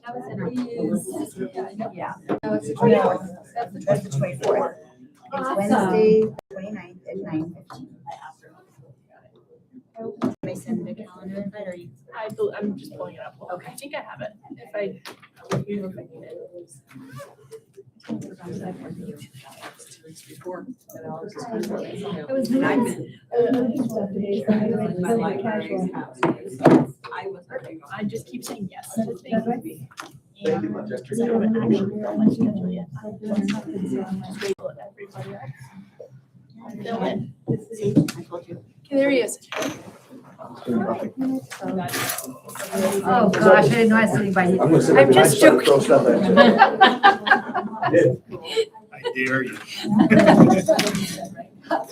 That was in our yeah. No, it's the 24th. That's the 24th. It's Wednesday, the 29th at 9:15. May I send a calendar invite or you? I'm just pulling it up. Okay. I think I have it. If I need it. It was nice. I just keep saying yes to things. Yeah, because I haven't actually done my schedule yet. Just wait for everybody else. Fill in. See, I told you. Okay, there he is. Oh, gosh, I didn't know I was sitting by you. I'm gonna sit I'm back just behind you and joking. throw stuff at you. I dare you.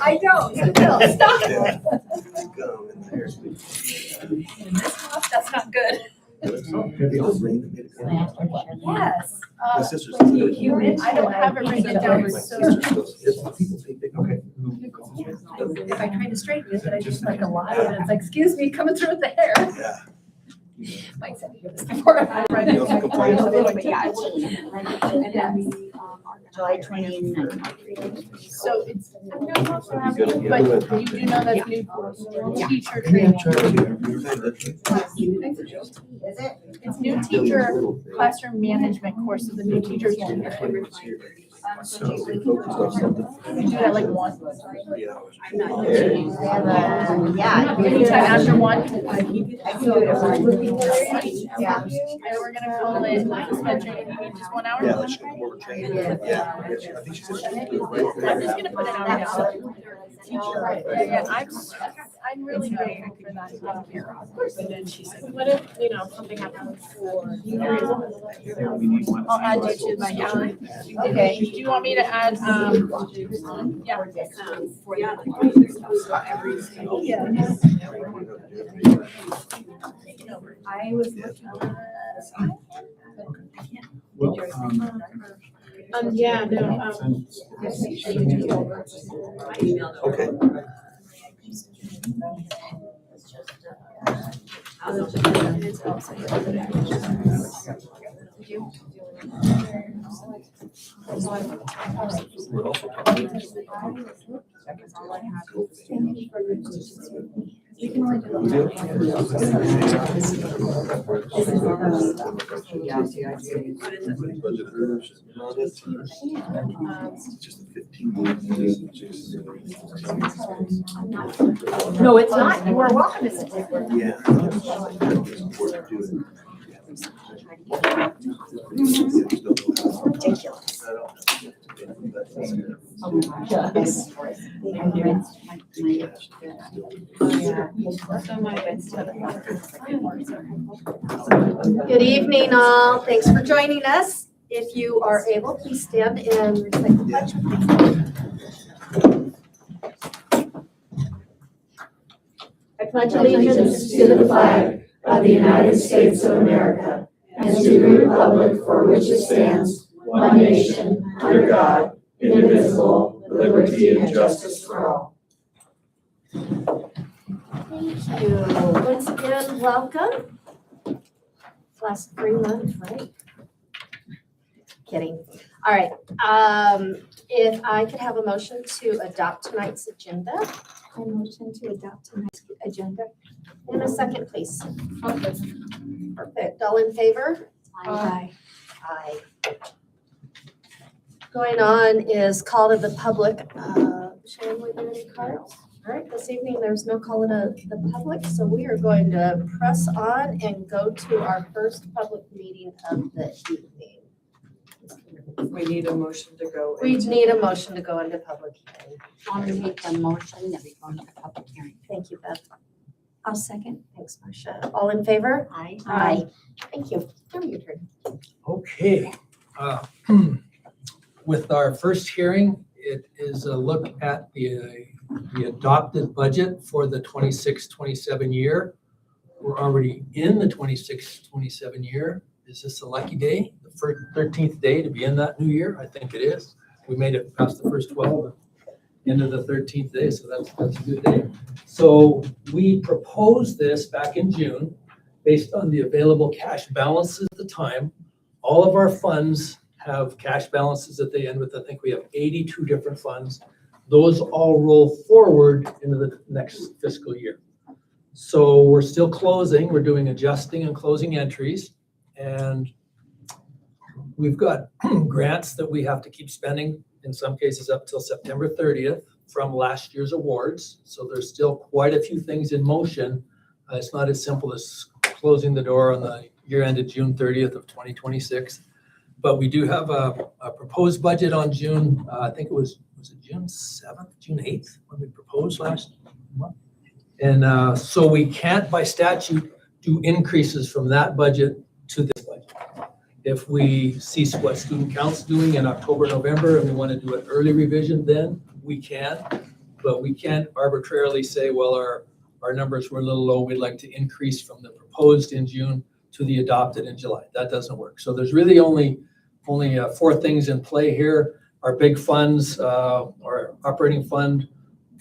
I don't, Bill, stop it. Gum in there. That's not good. Yes. My sister's. I don't have it written down. My So sister's still, it's the people think they, okay. If I try to straighten it, I just like a lie, and it's like, excuse me, coming through with the hair. Yeah. Mike said he heard this before. You also complain. July 29th. So it's, I'm gonna also have, but you do know that's new teacher training. Is it? It's new teacher classroom management course, so the new teachers will be here. So we focus on something. We do that like once. Yeah. Yeah. Anytime after one. I can do it at one. Yeah. And we're gonna call it schedule, just 1 hour. Yeah, let's go more training. Yeah. I think she said she could do it. I'm just gonna put it out now. Yeah, I'm really grateful for that. And then she said, what if, something happens for. I'll add you to my gallery. Okay. Do you want me to add, yeah. I was looking at. Well, Yeah, no, okay. We're also talking. No, it's not. You are welcome to sit. Yeah. Ridiculous. Good evening, all. Thanks for joining us. If you are able, please stand and recite the pledge. I pledge allegiance to the flag of the United States of America and to the republic for which it stands, one nation, under God, indivisible, with liberty and justice for all. Thank you. Once again, welcome. Last 3 months, right? Kidding. All right. If I could have a motion to adopt tonight's agenda. A motion to adopt tonight's agenda. And a second, please. Perfect. All in favor? Aye. Aye. Going on is call to the public. Sharon, were there any cards? All right, this evening there's no call to the public, so we are going to press on and go to our first public meeting of the evening. We need a motion to go. We need a motion to go into public hearing. Want to make a motion that we go into public hearing? Thank you, Beth. I'll second. Thanks, Marcia. All in favor? Aye. Aye. Thank you. Now your turn. Okay. With our first hearing, it is a look at the adopted budget for the 26-27 year. We're already in the 26-27 year. Is this a lucky day? The 13th day to be in that new year? I think it is. We made it past the first 12, into the 13th day, so that's a good day. So we proposed this back in June based on the available cash balances at the time. All of our funds have cash balances that they end with. I think we have 82 different funds. Those all roll forward into the next fiscal year. So we're still closing, we're doing adjusting and closing entries. And we've got grants that we have to keep spending, in some cases up till September 30th from last year's awards. So there's still quite a few things in motion. It's not as simple as closing the door on the year ended June 30th of 2026. But we do have a proposed budget on June, I think it was it June 7th, June 8th, when we proposed last month? And so we can't by statute do increases from that budget to this budget. If we see what student count's doing in October, November, and we want to do an early revision, then we can. But we can't arbitrarily say, well, our numbers were a little low, we'd like to increase from the proposed in June to the adopted in July. That doesn't work. So there's really only 4 things in play here. Our big funds, our operating fund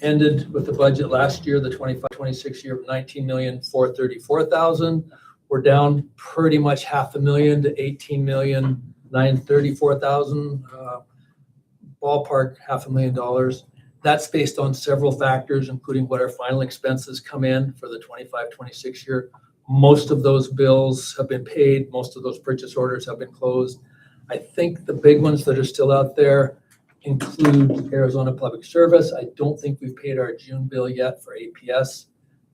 ended with the budget last year, the 25-26 year of $19,434,000. We're down pretty much $500,000 to $18,934,000, ballpark $500,000. That's based on several factors, including what our final expenses come in for the 25-26 year. Most of those bills have been paid. Most of those purchase orders have been closed. I think the big ones that are still out there include Arizona Public Service. I don't think we've paid our June bill yet for APS.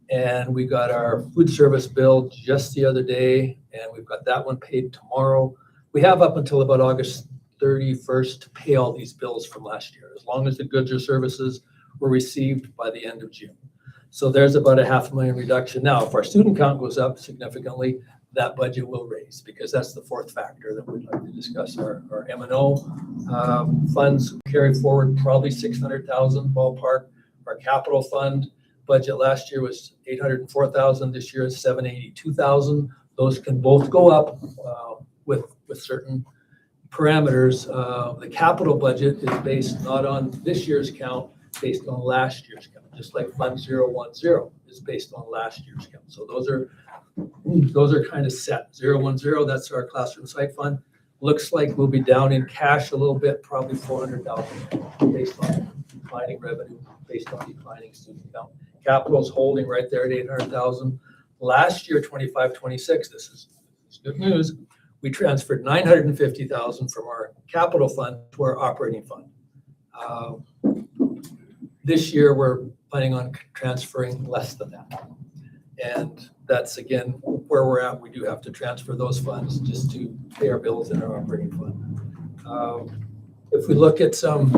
And we got our food service bill just the other day, and we've got that one paid tomorrow. We have up until about August 31st to pay all these bills from last year, as long as the goods or services were received by the end of June. So there's about a $500,000 reduction. Now, if our student count goes up significantly, that budget will raise, because that's the 4th factor that we'd like to discuss. Our M&O funds carry forward probably $600,000 ballpark. Our capital fund budget last year was $804,000. This year is $782,000. Those can both go up with certain parameters. The capital budget is based not on this year's count, based on last year's count, just like Fund 010 is based on last year's count. So those are kind of set. 010, that's our classroom site fund. Looks like we'll be down in cash a little bit, probably $400,000 based on declining revenue, based on declining student count. Capital's holding right there at $800,000. Last year, 25-26, this is good news. We transferred $950,000 from our capital fund to our operating fund. This year, we're planning on transferring less than that. And that's, again, where we're at. We do have to transfer those funds just to pay our bills in our operating fund. If we look at some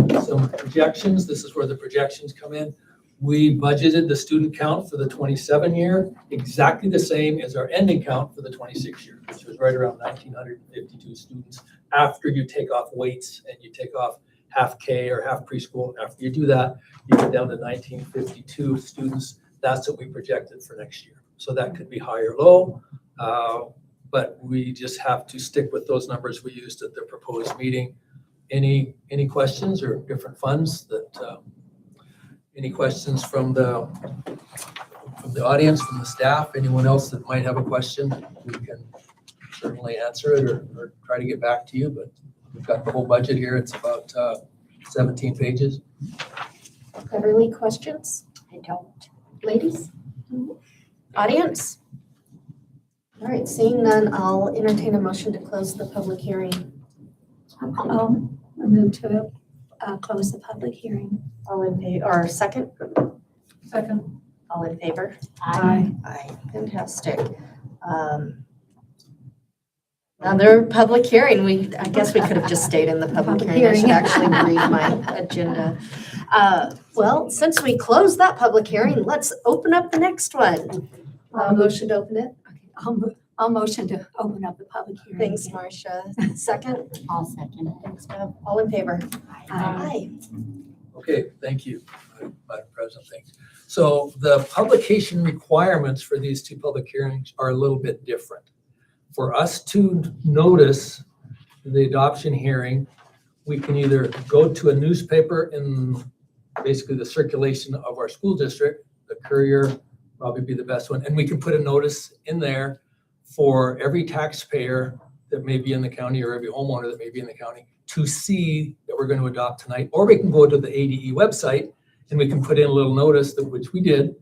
projections, this is where the projections come in. We budgeted the student count for the 27 year exactly the same as our ending count for the 26 year, which was right around 1,952 students. After you take off weights and you take off half K or half preschool, after you do that, you get down to 1,952 students. That's what we projected for next year. So that could be high or low, but we just have to stick with those numbers we used at the proposed meeting. Any questions or different funds that, any questions from the audience, from the staff, anyone else that might have a question? We can certainly answer it or try to get back to you, but we've got the whole budget here. It's about 17 pages. Ever any questions? I don't. Ladies? Audience? All right, seeing none, I'll entertain a motion to close the public hearing. I'll move to close the public hearing. All in favor, or second? Second. All in favor? Aye. Aye, fantastic. Another public hearing. I guess we could have just stayed in the public hearing. I should actually read my agenda. Well, since we closed that public hearing, let's open up the next one. Motion to open it? Okay, I'll motion to open up the public hearing. Thanks, again. Marcia. Second? I'll second it. Thanks, Bev. All in favor? Aye. Okay, thank you, Madam President, thanks. So the publication requirements for these 2 public hearings are a little bit different. For us to notice the adoption hearing, we can either go to a newspaper in basically the circulation of our school district, the Courier probably be the best one, and we can put a notice in there for every taxpayer that may be in the county or every homeowner that may be in the county to see that we're going to adopt tonight. Or we can go to the ADE website and we can put in a little notice, that which we did,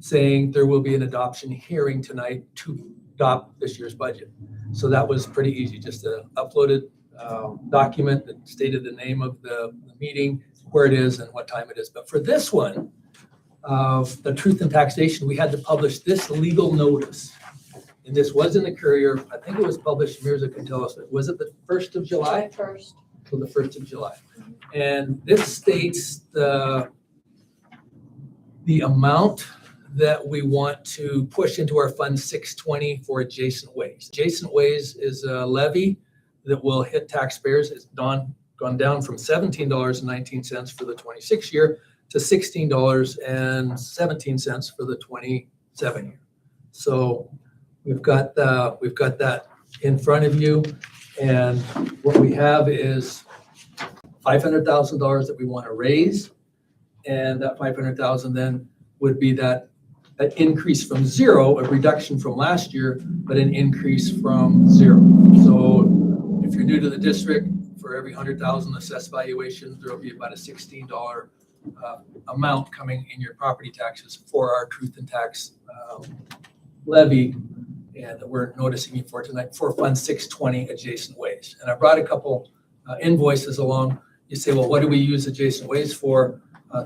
saying there will be an adoption hearing tonight to adopt this year's budget. So that was pretty easy, just a uploaded document that stated the name of the meeting, where it is and what time it is. But for this one, the Truth in Taxation, we had to publish this legal notice. And this was in the Courier. I think it was published, Mirza can tell us, was it the 1st of July? First. So the 1st of July. And this states the amount that we want to push into our Fund 620 for adjacent ways. Adjacent ways is a levy that will hit taxpayers. It's gone down from $17.19 for the 26 year to $16.17 for the 27 year. So we've got that in front of you, and what we have is $500,000 that we want to raise, and that $500,000 then would be that increase from zero, a reduction from last year, but an increase from zero. So if you're new to the district, for every 100,000 assessed valuation, there will be about a $16 amount coming in your property taxes for our truth and tax levy, and that we're noticing you for tonight for Fund 620 adjacent ways. And I brought a couple invoices along. You say, well, what do we use adjacent ways for?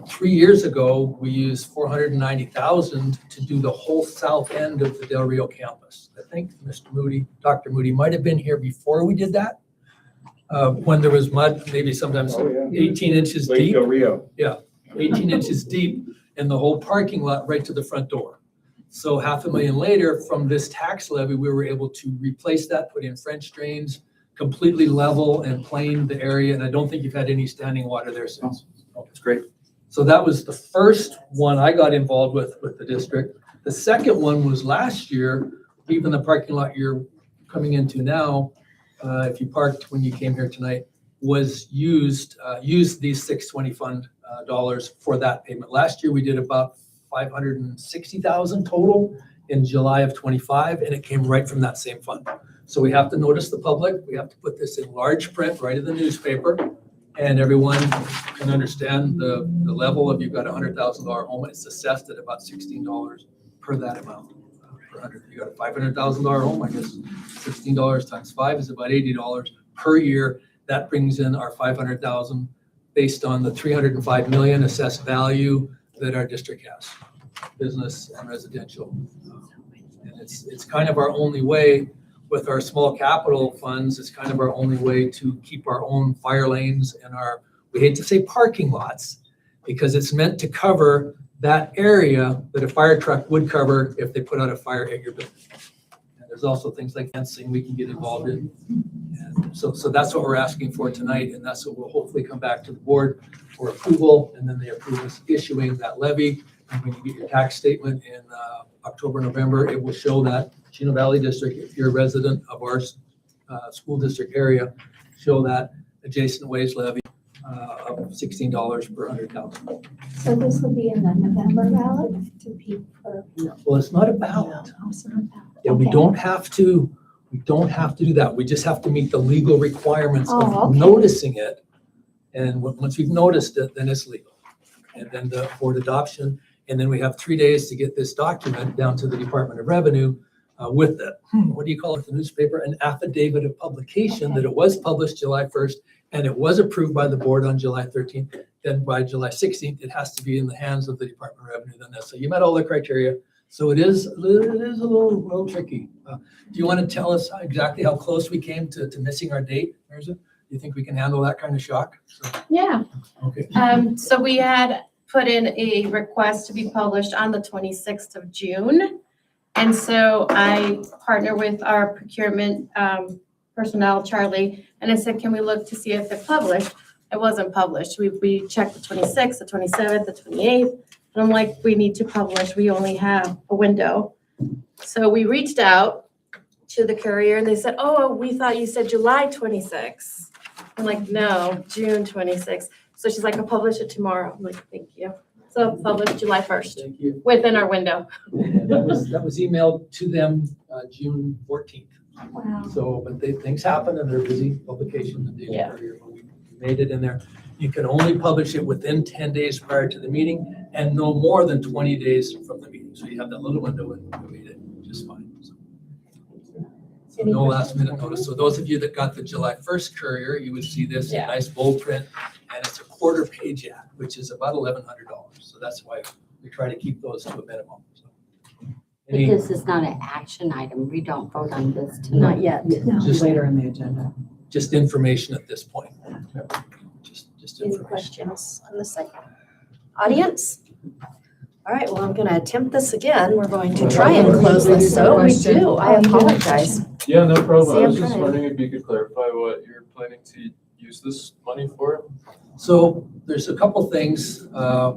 3 years ago, we used $490,000 to do the whole south end of the Del Rio campus. I think Dr. Moody might have been here before we did that. When there was mud, maybe sometimes 18 inches Lake deep. Del Rio. 18 inches deep in the whole parking lot right to the front door. So $500,000 later, from this tax levy, we were able to replace that, put in French drains, completely level and plane the area. And I don't think you've had any standing water there since. That's great. So that was the first one I got involved with the district. The second one was last year, even the parking lot you're coming into now, if you parked when you came here tonight, was used these 620 fund dollars for that payment. Last year, we did about 560,000 total in July of 25, and it came right from that same fund. So we have to notice the public. We have to put this in large print right in the newspaper, and everyone can understand the level of, you've got a $100,000 home, it's assessed at about $16 per that amount. Per 100. You got a $500,000 home, I guess $16 times 5 is about $80 per year. That brings in our $500,000 based on the $305 million assessed value that our district has, business and residential. And it's kind of our only way with our small capital funds. It's kind of our only way to keep our own fire lanes and we hate to say parking lots, because it's meant to cover that area that a fire truck would cover if they put out a fire at your building. And there's also things like fencing we can get involved in. And so that's what we're asking for tonight, and that's what we'll hopefully come back to the board for approval, and then they approve us issuing that levy. And when you get your tax statement in October, November, it will show that Chino Valley District, if you're a resident of our school district area, show that adjacent ways levy of $16 per 100,000. So this will be in the November ballot to be for. Well, it's not a ballot. Oh, it's not a ballot. Yeah, we Okay. don't have to do that. We just have to meet the legal requirements Oh, of okay. noticing it. And once we've noticed it, then it's legal. And then the board adoption, and then we have 3 days to get this document down to the Department of Revenue with the, what do you call it, the newspaper, an affidavit of publication that it was published July 1st and it was approved by the board on July 13th. Then by July 16th, it has to be in the hands of the Department of Revenue. Then so you met all the criteria. So it is a little tricky. Do you want to tell us exactly how close we came to missing our date, Mirza? Do you think we can handle that kind of shock? So, Yeah. okay. So we had put in a request to be published on the 26th of June. And so I partnered with our procurement personnel, Charlie, and I said, can we look to see if they're published? It wasn't published. We checked the 26th, the 27th, the 28th. And I'm like, we need to publish. We only have a window. So we reached out to the courier and they said, oh, we thought you said July 26th. I'm like, no, June 26th. So she's like, I'll publish it tomorrow. I'm like, thank you. So published July 1st, Thank you. within our window. That was emailed to them June 14th. Wow. So, but things happen and they're busy publication the day Yeah. earlier, but we made it in there. You can only publish it within 10 days prior to the meeting and no more than 20 days from the meeting. So you have that little window and we made it just fine. So Any no questions? last minute notice. So those of you that got the July 1st courier, you would see this in Yeah. nice bold print and it's a quarter page ad, which is about $1,100. So that's why we try to keep those to a minimum. So, But any- this is not an action item. We don't vote on this tonight. Not yet. No. Just Later in the agenda. Just information at this point. Just Any information. questions on the site? Audience? All right, well, I'm going to attempt this again. We're going to try and close this. So we do. I apologize. Yeah, no problem. I was Sam, just try. wondering if you could clarify what you're planning to use this money for? So there's a couple things.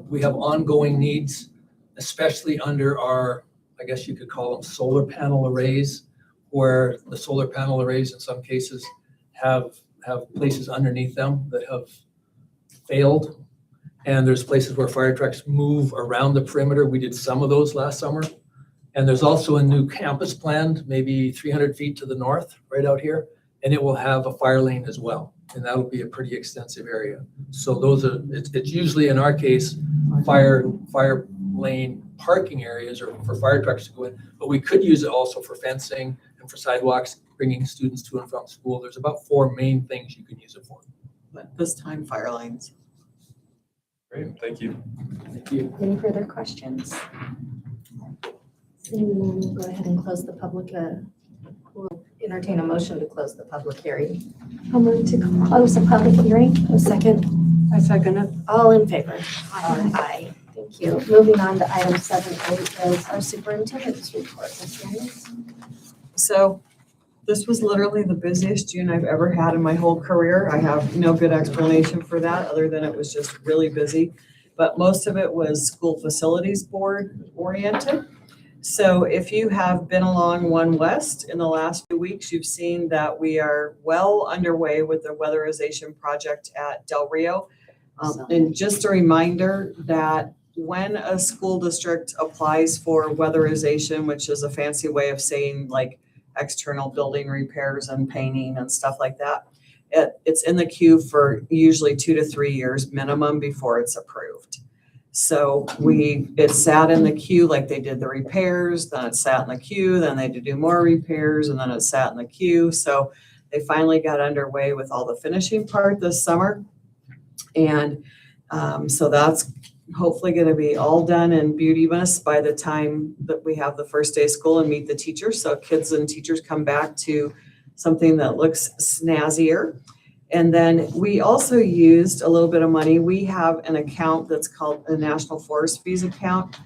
We have ongoing needs, especially under our, I guess you could call them solar panel arrays, where the solar panel arrays in some cases have places underneath them that have failed. And there's places where fire trucks move around the perimeter. We did some of those last summer. And there's also a new campus planned, maybe 300 feet to the north, right out here. And it will have a fire lane as well. And that'll be a pretty extensive area. So those are, it's usually in our case, fire lane parking areas or for fire trucks to go in. But we could use it also for fencing and for sidewalks, bringing students to and from school. There's about 4 main things you can use it for. But this time, fire lines. Great, thank you. Thank you. Any further questions? Seeing none, we'll go ahead and close the public, we'll entertain a motion to close the public hearing. I'll move to close the public hearing. A second. I second it. All in favor? Aye. Thank you. Moving on to item 7A is our superintendent's report. Ms. Daniels? So this was literally the busiest June I've ever had in my whole career. I have no good explanation for that, other than it was just really busy. But most of it was school facilities board oriented. So if you have been along One West in the last few weeks, you've seen that we are well underway with the weatherization project at Del Rio. And just a reminder that when a school district applies for weatherization, which is a fancy way of saying like external building repairs and painting and stuff like that, it's in the queue for usually 2 to 3 years minimum before it's approved. So it sat in the queue like they did the repairs, then it sat in the queue, then they had to do more repairs, and then it sat in the queue. So they finally got underway with all the finishing part this summer. And so that's hopefully going to be all done and beauteous by the time that we have the first day of school and meet the teachers. So kids and teachers come back to something that looks snazzier. And then we also used a little bit of money. We have an account that's called a National Forest Fees account.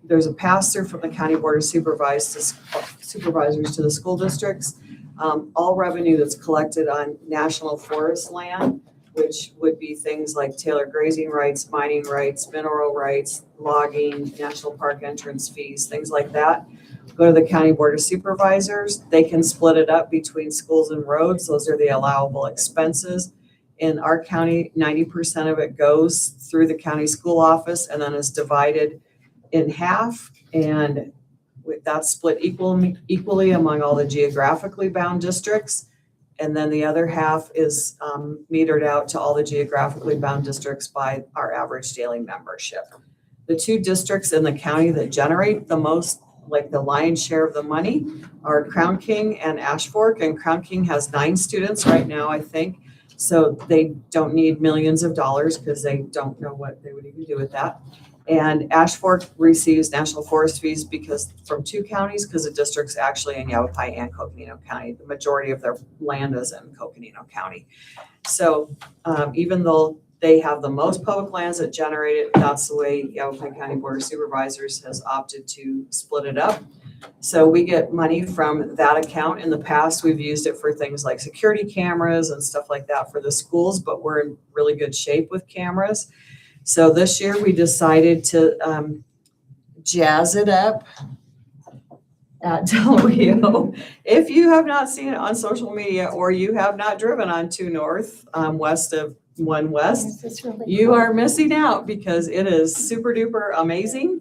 There's a pass-through from the County Board of Supervisors to the school districts. All revenue that's collected on national forest land, which would be things like Taylor grazing rights, mining rights, mineral rights, logging, national park entrance fees, things like that, go to the County Board of Supervisors. They can split it up between schools and roads. Those are the allowable expenses. In our county, 90% of it goes through the county school office and then is divided in half. And that's split equally among all the geographically bound districts. And then the other half is metered out to all the geographically bound districts by our average daily membership. The 2 districts in the county that generate the most, like the lion's share of the money, are Crown King and Ash Fork. And Crown King has 9 students right now, I think. So they don't need millions of dollars because they don't know what they would even do with that. And Ash Fork receives national forest fees from 2 counties, because the district's actually in Yavapai and Coconino County. The majority of their land is in Coconino County. So even though they have the most public lands that generate it, that's the way Yavapai County Board of Supervisors has opted to split it up. So we get money from that account. In the past, we've used it for things like security cameras and stuff like that for the schools, but we're in really good shape with cameras. So this year we decided to jazz it up at Del Rio. If you have not seen it on social media or you have not driven on 2 North west of 1 West, Yes, it's really you cool. are missing out because it is super duper amazing.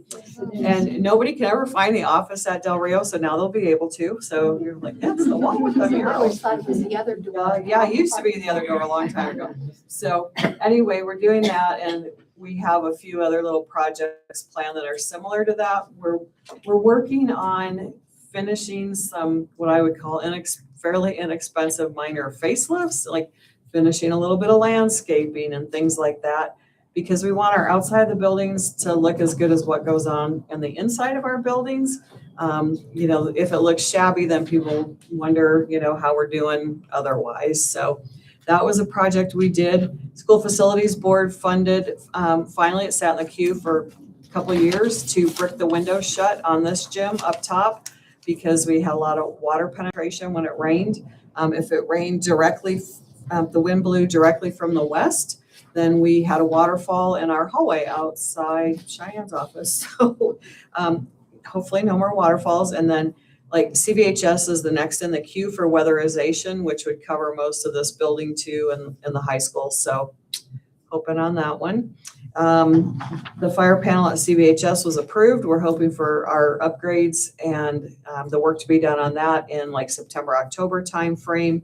And nobody can ever find the office at Del Rio, so now they'll be able to. So you're like, that's the one with the I mural. always thought it was the other door. Yeah, it used to be the other door a long time ago. So anyway, we're doing that, and we have a few other little projects planned that are similar to that. We're working on finishing some, what I would call fairly inexpensive minor facelifts, like finishing a little bit of landscaping and things like that, because we want our outside of the buildings to look as good as what goes on in the inside of our buildings. If it looks shabby, then people wonder, how we're doing otherwise. So that was a project we did. School Facilities Board funded, finally it sat in the queue for a couple of years to brick the windows shut on this gym up top because we had a lot of water penetration when it rained. If it rained directly, the wind blew directly from the west, then we had a waterfall in our hallway outside Cheyenne's office. So hopefully no more waterfalls. And then like CVHS is the next in the queue for weatherization, which would cover most of this building too and the high school. So hoping on that one. The fire panel at CVHS was approved. We're hoping for our upgrades and the work to be done on that in like September, October timeframe.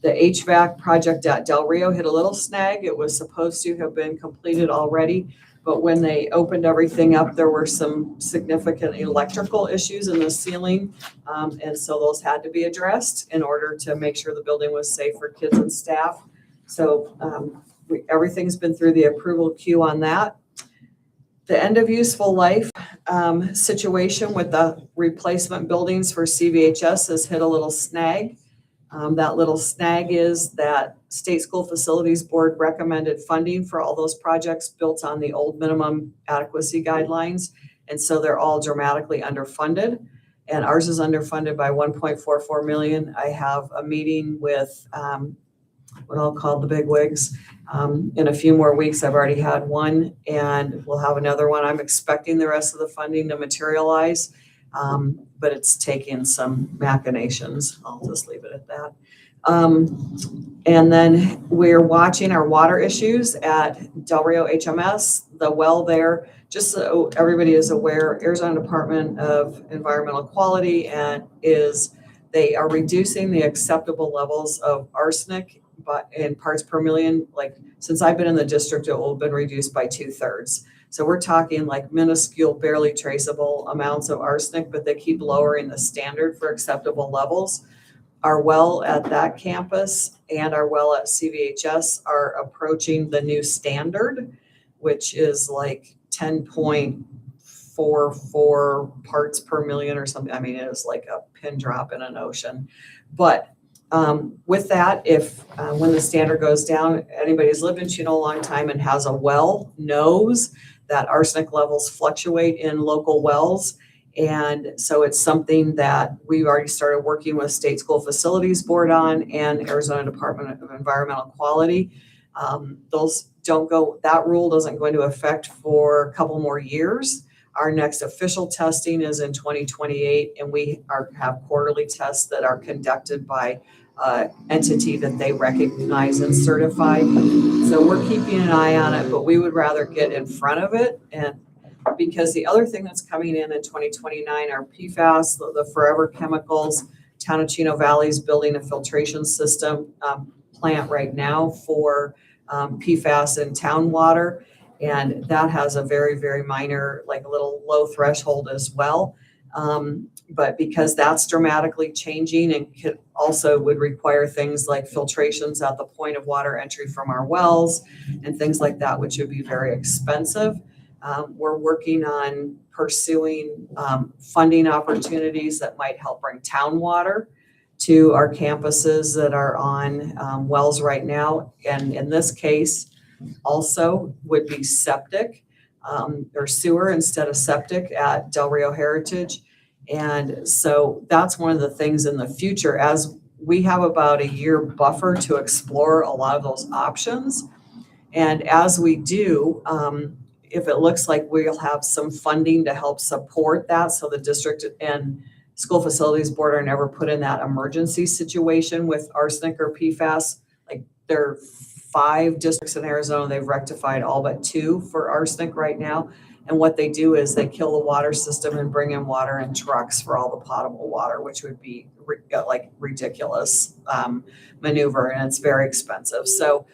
The HVAC project at Del Rio hit a little snag. It was supposed to have been completed already, but when they opened everything up, there were some significant electrical issues in the ceiling. And so those had to be addressed in order to make sure the building was safe for kids and staff. So everything's been through the approval queue on that. The end of useful life situation with the replacement buildings for CVHS has hit a little snag. That little snag is that State School Facilities Board recommended funding for all those projects built on the old minimum adequacy guidelines. And so they're all dramatically underfunded. And ours is underfunded by 1.44 million. I have a meeting with what I'll call the bigwigs in a few more weeks. I've already had one and we'll have another one. I'm expecting the rest of the funding to materialize. But it's taking some machinations. I'll just leave it at that. And then we're watching our water issues at Del Rio HMS, the well there, just so everybody is aware, Arizona Department of Environmental Quality they are reducing the acceptable levels of arsenic in parts per million. Like since I've been in the district, it will have been reduced by 2/3. So we're talking like minuscule, barely traceable amounts of arsenic, but they keep lowering the standard for acceptable levels. Our well at that campus and our well at CVHS are approaching the new standard, which is like 10.44 parts per million or something. I mean, it is like a pin drop in an ocean. But with that, when the standard goes down, anybody who's lived in Chino a long time and has a well knows that arsenic levels fluctuate in local wells. And so it's something that we've already started working with State School Facilities Board on and Arizona Department of Environmental Quality. That rule doesn't go into effect for a couple more years. Our next official testing is in 2028, and we have quarterly tests that are conducted by entity that they recognize and certify. So we're keeping an eye on it, but we would rather get in front of it. And because the other thing that's coming in 2029 are PFAS, the forever chemicals. Town of Chino Valley is building a filtration system plant right now for PFAS in town water. And that has a very, very minor, like a little low threshold as well. But because that's dramatically changing and would require things like filtrations at the point of water entry from our wells and things like that, which would be very expensive. We're working on pursuing funding opportunities that might help bring town water to our campuses that are on wells right now. And in this case, also would be septic or sewer instead of septic at Del Rio Heritage. And so that's one of the things in the future, as we have about a year buffer to explore a lot of those options. And as we do, if it looks like we'll have some funding to help support that, so the district and School Facilities Board are never put in that emergency situation with arsenic or PFAS, like they're 5 districts in Arizona. They've rectified all but 2 for arsenic right now. And what they do is they kill the water system and bring in water in trucks for all the potable water, which would be like ridiculous maneuver, and it's very expensive. So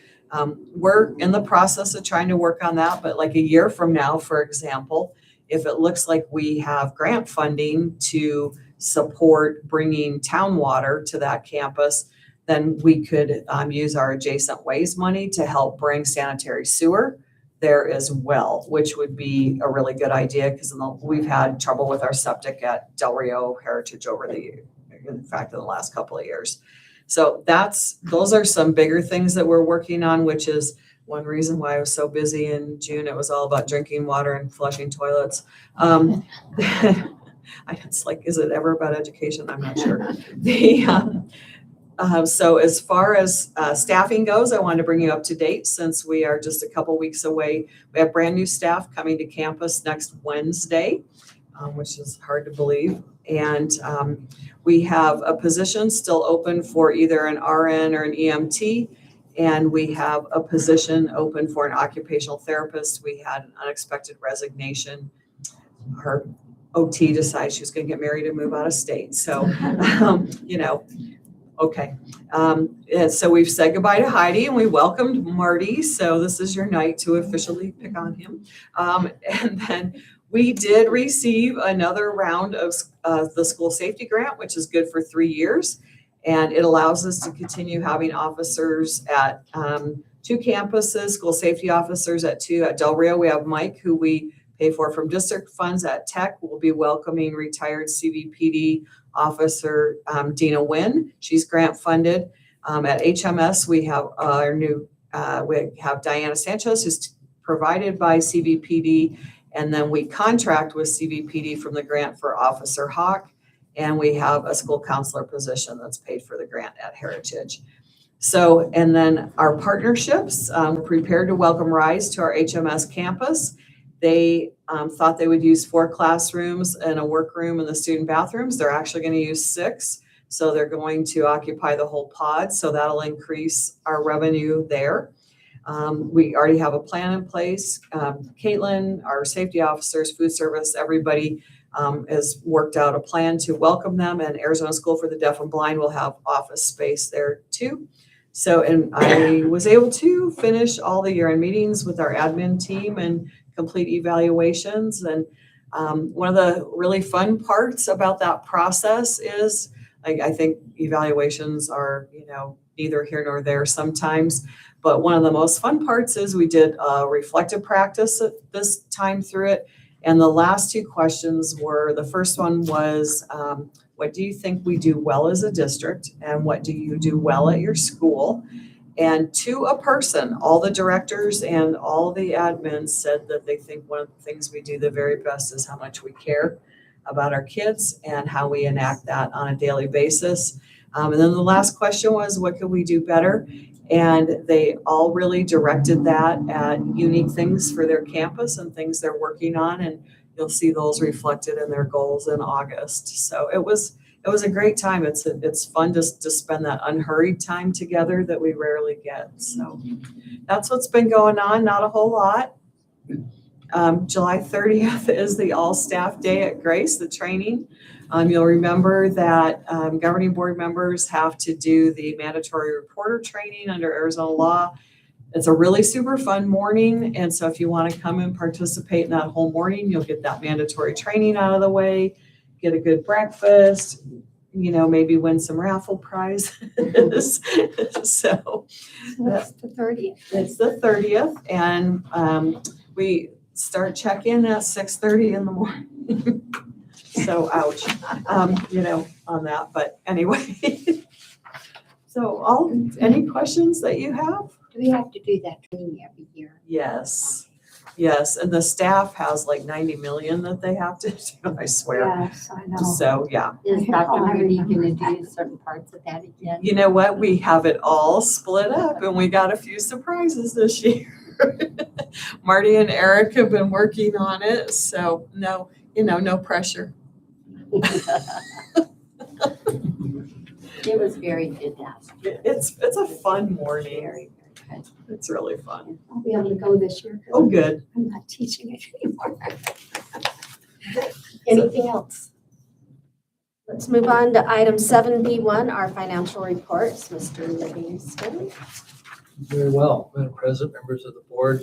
we're in the process of trying to work on that. But like a year from now, for example, if it looks like we have grant funding to support bringing town water to that campus, then we could use our adjacent ways money to help bring sanitary sewer there as well, which would be a really good idea because we've had trouble with our septic at Del Rio Heritage in the last couple of years. So those are some bigger things that we're working on, which is one reason why I was so busy in June. It was all about drinking water and flushing toilets. It's like, is it ever about education? I'm not sure. So as far as staffing goes, I wanted to bring you up to date since we are just a couple weeks away. We have brand new staff coming to campus next Wednesday, which is hard to believe. And we have a position still open for either an RN or an EMT. And we have a position open for an occupational therapist. We had an unexpected resignation. Her OT decided she was going to get married and move out of state. So, okay. And so we've said goodbye to Heidi and we welcomed Marty. So this is your night to officially pick on him. And then we did receive another round of the school safety grant, which is good for 3 years. And it allows us to continue having officers at 2 campuses, school safety officers at 2. At Del Rio, we have Mike, who we pay for from district funds. At Tech, we'll be welcoming retired CVPD officer Dina Wynn. She's grant funded. At HMS, we have our new, we have Diana Sanchez, who's provided by CVPD. And then we contract with CVPD from the grant for Officer Hawk. And we have a school counselor position that's paid for the grant at Heritage. So, and then our partnerships, we're prepared to welcome RISE to our HMS campus. They thought they would use 4 classrooms and a workroom in the student bathrooms. They're actually going to use 6. So they're going to occupy the whole pod. So that'll increase our revenue there. We already have a plan in place. Caitlin, our safety officers, food service, everybody has worked out a plan to welcome them, and Arizona School for the Deaf and Blind will have office space there too. So, and I was able to finish all the year-end meetings with our admin team and complete evaluations. And one of the really fun parts about that process is, I think evaluations are, neither here nor there sometimes. But one of the most fun parts is we did a reflective practice at this time through it. And the last 2 questions were, the first one was, what do you think we do well as a district? And what do you do well at your school? And to a person, all the directors and all the admins said that they think one of the things we do the very best is how much we care about our kids and how we enact that on a daily basis. And then the last question was, what could we do better? And they all really directed that at unique things for their campus and things they're working on. And you'll see those reflected in their goals in August. So it was a great time. It's fun to spend that unhurried time together that we rarely get. So that's what's been going on. Not a whole lot. July 30th is the all staff day at Grace, the training. You'll remember that governing board members have to do the mandatory reporter training under Arizona law. It's a really super fun morning. And so if you want to come and participate in that whole morning, you'll get that mandatory training out of the way, get a good breakfast, maybe win some raffle prizes. So That's the 30th. It's the 30th. And we start check-in at 6:30 in the morning. So ouch, on that, but anyway. So any questions that you have? Do we have to do that training every year? Yes, and the staff has like 90 million that they have to do, I swear. Yes, I know. So, yeah. Is Dr. Moody going to do certain parts of that again? You know what? We have it all split up and we got a few surprises this year. Marty and Eric have been working on it. So no pressure. It was very fantastic. It's a fun morning. It's really fun. I'll be able to go this year Oh, because good. I'm not teaching it anymore. Anything else? Let's move on to item 7B1, our financial reports. Mr. Livingston. Very well, Madam President, members of the board,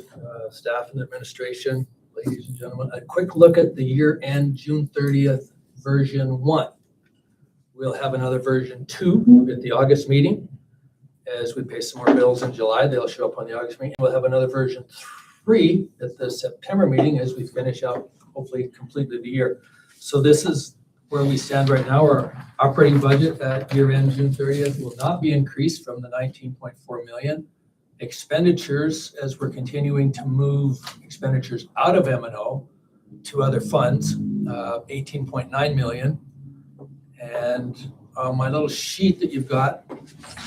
staff and administration, ladies and gentlemen. A quick look at the year-end June 30th version 1. We'll have another version 2 at the August meeting. As we pay some more bills in July, they'll show up on the August meeting. We'll have another version 3 at the September meeting as we finish out, hopefully completely the year. So this is where we stand right now. Our operating budget at year-end June 30th will not be increased from the 19.4 million. Expenditures, as we're continuing to move expenditures out of M&O to other funds, 18.9 million. And my little sheet that you've got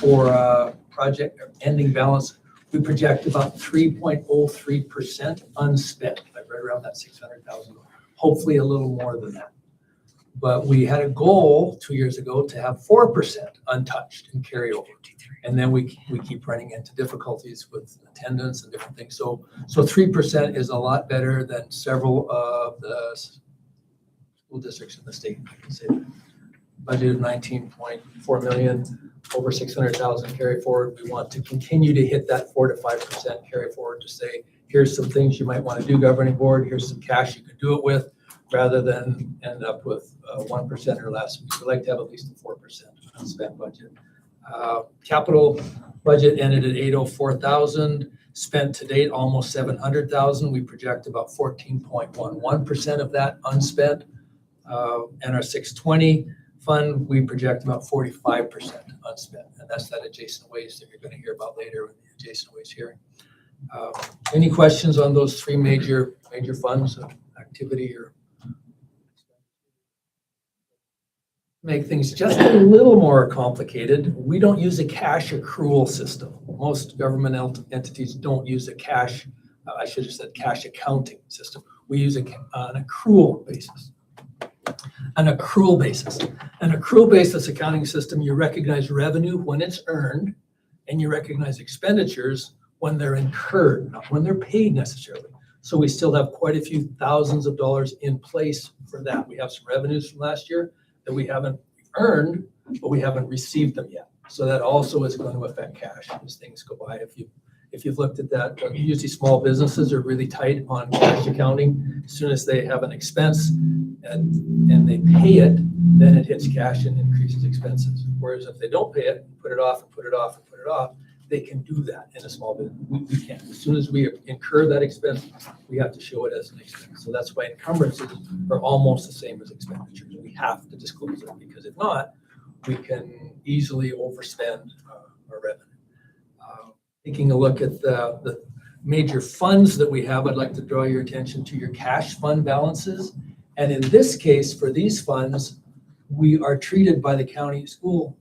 for project ending balance, we project about 3.03% unspent. Right around that 600,000. Hopefully a little more than that. But we had a goal 2 years ago to have 4% untouched and carryover. And then we keep running into difficulties with attendance and different things. So 3% is a lot better than several of the school districts in the state. I can say that. Budget of 19.4 million, over 600,000 carry forward. We want to continue to hit that 4 to 5% carry forward to say, here's some things you might want to do, governing board. Here's some cash you can do it with, rather than end up with 1% or less. We'd like to have at least a 4% unspent budget. Capital budget ended at 804,000. Spent to date almost 700,000. We project about 14.11% of that unspent. And our 620 fund, we project about 45% unspent. And that's that adjacent waste that you're going to hear about later in the adjacent waste hearing. Any questions on those three major funds of activity or make things just a little more complicated? We don't use a cash accrual system. Most government entities don't use a cash, I should have said cash accounting system. We use an accrual basis. An accrual basis. An accrual basis accounting system, you recognize revenue when it's earned, and you recognize expenditures when they're incurred, not when they're paid necessarily. So we still have quite a few thousands of dollars in place for that. We have some revenues from last year that we haven't earned, but we haven't received them yet. So that also is going to affect cash as things go by. If you've looked at that, usually small businesses are really tight on cash accounting. As soon as they have an expense and they pay it, then it hits cash and increases expenses. Whereas if they don't pay it, put it off and put it off and put it off, they can do that in a small business. We can't. As soon as we incur that expense, we have to show it as an expense. So that's why encumbrances are almost the same as expenditures. We have to disclose it, because if not, we can easily overspend our revenue. Taking a look at the major funds that we have, I'd like to draw your attention to your cash fund balances. And in this case, for these funds, we are treated by the county school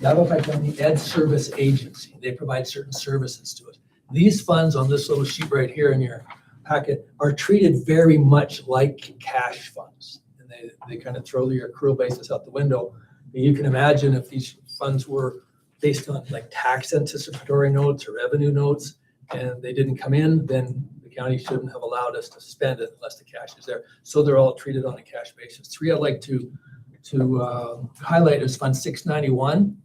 Yavapai County Ed Service Agency. They provide certain services to us. These funds on this little sheet right here in your packet are treated very much like cash funds. And they kind of throw your accrual basis out the window. You can imagine if these funds were based on like tax anticipatory notes or revenue notes, and they didn't come in, then the county shouldn't have allowed us to spend it unless the cash is there. So they're all treated on a cash basis. Three I'd like to highlight is Fund 691.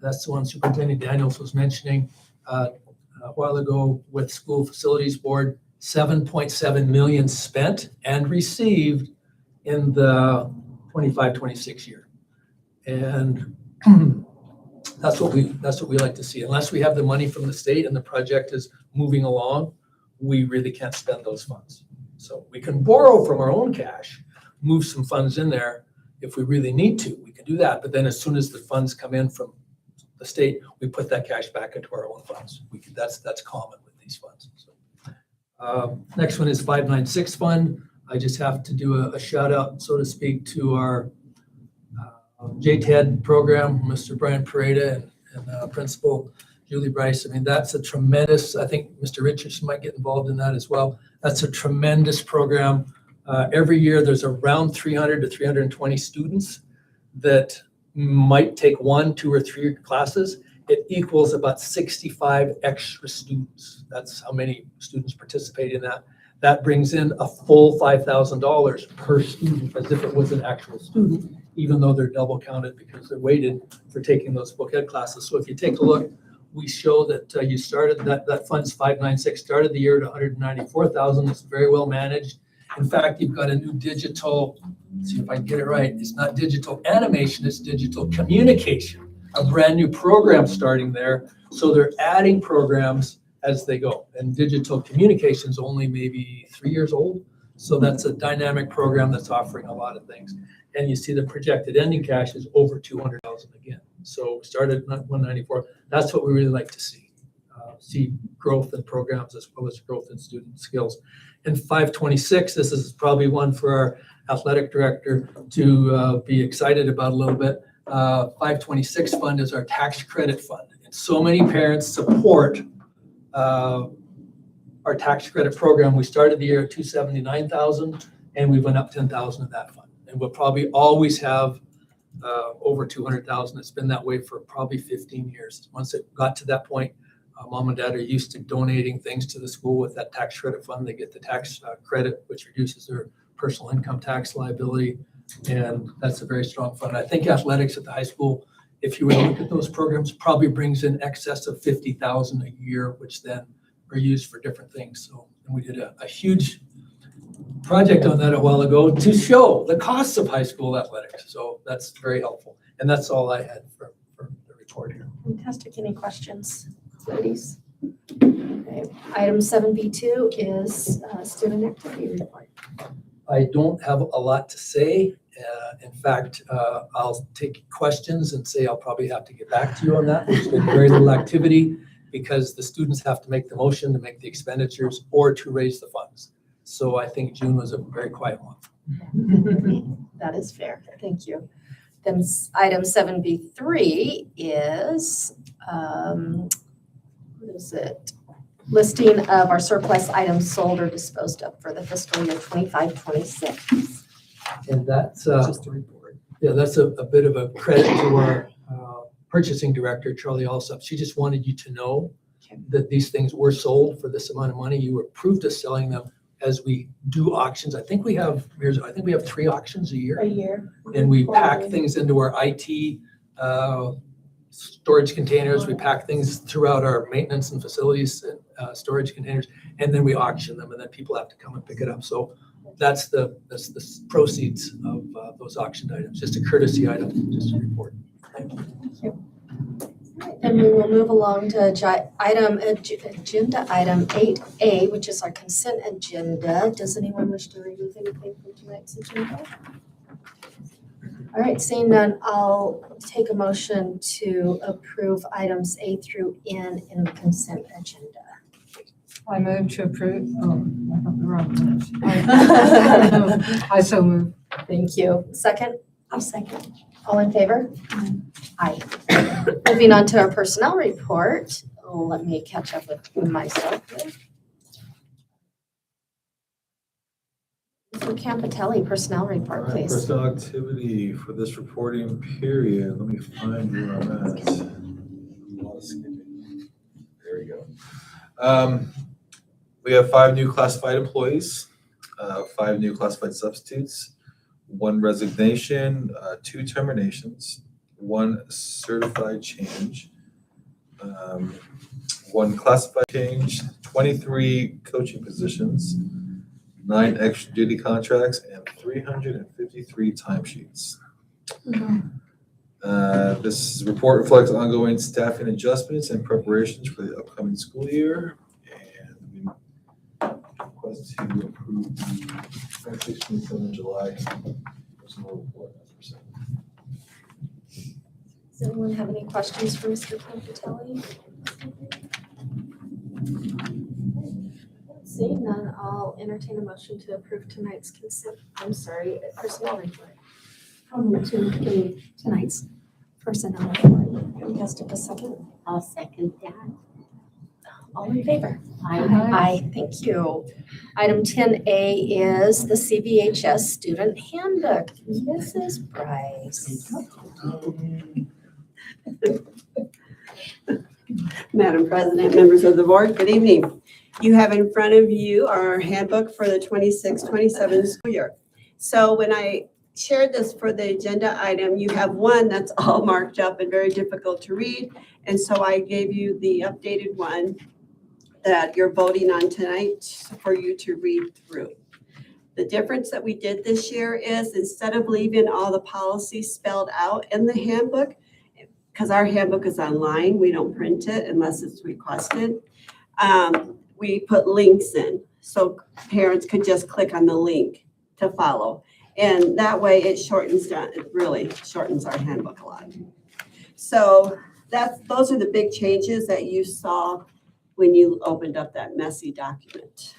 That's the one Superintendent Daniels was mentioning a while ago with School Facilities Board. 7.7 million spent and received in the 25-26 year. And that's what we like to see. Unless we have the money from the state and the project is moving along, we really can't spend those funds. So we can borrow from our own cash, move some funds in there if we really need to. We can do that. But then as soon as the funds come in from the state, we put that cash back into our own funds. That's common with these funds. So, next one is 596 fund. I just have to do a shout out, so to speak, to our JTED program, Mr. Brian Pareda and Principal Julie Bryce. I mean, that's a tremendous, I think Mr. Richardson might get involved in that as well. That's a tremendous program. Every year there's around 300 to 320 students that might take 1, 2, or 3 classes, it equals about 65 extra students. That's how many students participate in that. That brings in a full $5,000 per student, as if it was an actual student, even though they're double counted because they're weighted for taking those book ed classes. So if you take a look, we show that you started, that fund's 596, started the year at 194,000. It's very well managed. In fact, you've got a new digital, let's see if I can get it right. It's not digital animation, it's digital communication, a brand new program starting there. So they're adding programs as they go. And digital communication's only maybe 3 years old. So that's a dynamic program that's offering a lot of things. And you see the projected ending cash is over 200,000 again. So we started at 194. That's what we really like to see. See growth in programs as well as growth in student skills. And 526, this is probably one for our athletic director to be excited about a little bit. 526 fund is our tax credit fund. And so many parents support our tax credit program. We started the year at 279,000 and we went up 10,000 of that fund. And we'll probably always have over 200,000. It's been that way for probably 15 years. Once it got to that point, mom and dad are used to donating things to the school with that tax credit fund. They get the tax credit, which reduces their personal income tax liability. And that's a very strong fund. I think athletics at the high school, if you were to look at those programs, probably brings in excess of 50,000 a year, which then are used for different things. So and we did a huge project on that a while ago to show the costs of high school athletics. So that's very helpful. And that's all I had for the report here. Fantastic. Any questions, ladies? Okay. Item 7B2 is student activity report. I don't have a lot to say. In fact, I'll take questions and say I'll probably have to get back to you on that. There's been very little activity because the students have to make the motion to make the expenditures or to raise the funds. So I think June was a very quiet month. That is fair. Thank you. Then item 7B3 is, what is it? Listing of our surplus items sold or disposed of for the fiscal year 25-26. And that's, Just a report. yeah, that's a bit of a credit to our purchasing director, Charlie Alsop. She just wanted you to know that these things were sold for this amount of money. You were approved of selling them as we do auctions. I think we have 3 auctions a year. And we pack things into our IT storage containers. We pack things throughout our maintenance and facilities storage containers, and then we auction them, and then people have to come and pick it up. So that's the proceeds of those auctioned items. Just a courtesy item, just a report. Thank you. Then we will move along to agenda item 8A, which is our consent agenda. Does anyone wish to remove anything from tonight's agenda? All right, seeing none, I'll take a motion to approve items A through N in the consent agenda. I move to approve. Oh, I got the wrong minute. I so move. Thank you. Second? I'll second. All in favor? Aye. Moving on to our personnel report. Let me catch up with myself here. Mr. Campitelli, personnel report, All right, please. personnel activity for this reporting period. Let me find where I'm at. A lot of skipping. There we go. We have 5 new classified employees, 5 new classified substitutes, 1 resignation, 2 terminations, 1 certified change, 1 classified change, 23 coaching positions, 9 extra duty contracts, and 353 timesheets. This report reflects ongoing staffing adjustments and preparations for the upcoming school year. And we request to approve the 26-27 July personnel report as presented. Does anyone have any questions for Mr. Campitelli? Seeing none, I'll entertain a motion to approve tonight's personnel report. I'll move to approve tonight's personnel report. Can you guys take a second? I'll second that. All in favor? Aye. Aye, thank you. Item 10A is the CVHS student handbook. Mrs. Bryce. Madam President, members of the board, good evening. You have in front of you our handbook for the 26-27 school year. So when I shared this for the agenda item, you have one that's all marked up and very difficult to read. And so I gave you the updated one that you're voting on tonight for you to read through. The difference that we did this year is instead of leaving all the policies spelled out in the handbook, because our handbook is online, we don't print it unless it's requested. We put links in, so parents could just click on the link to follow. And that way it really shortens our handbook a lot. So those are the big changes that you saw when you opened up that messy document.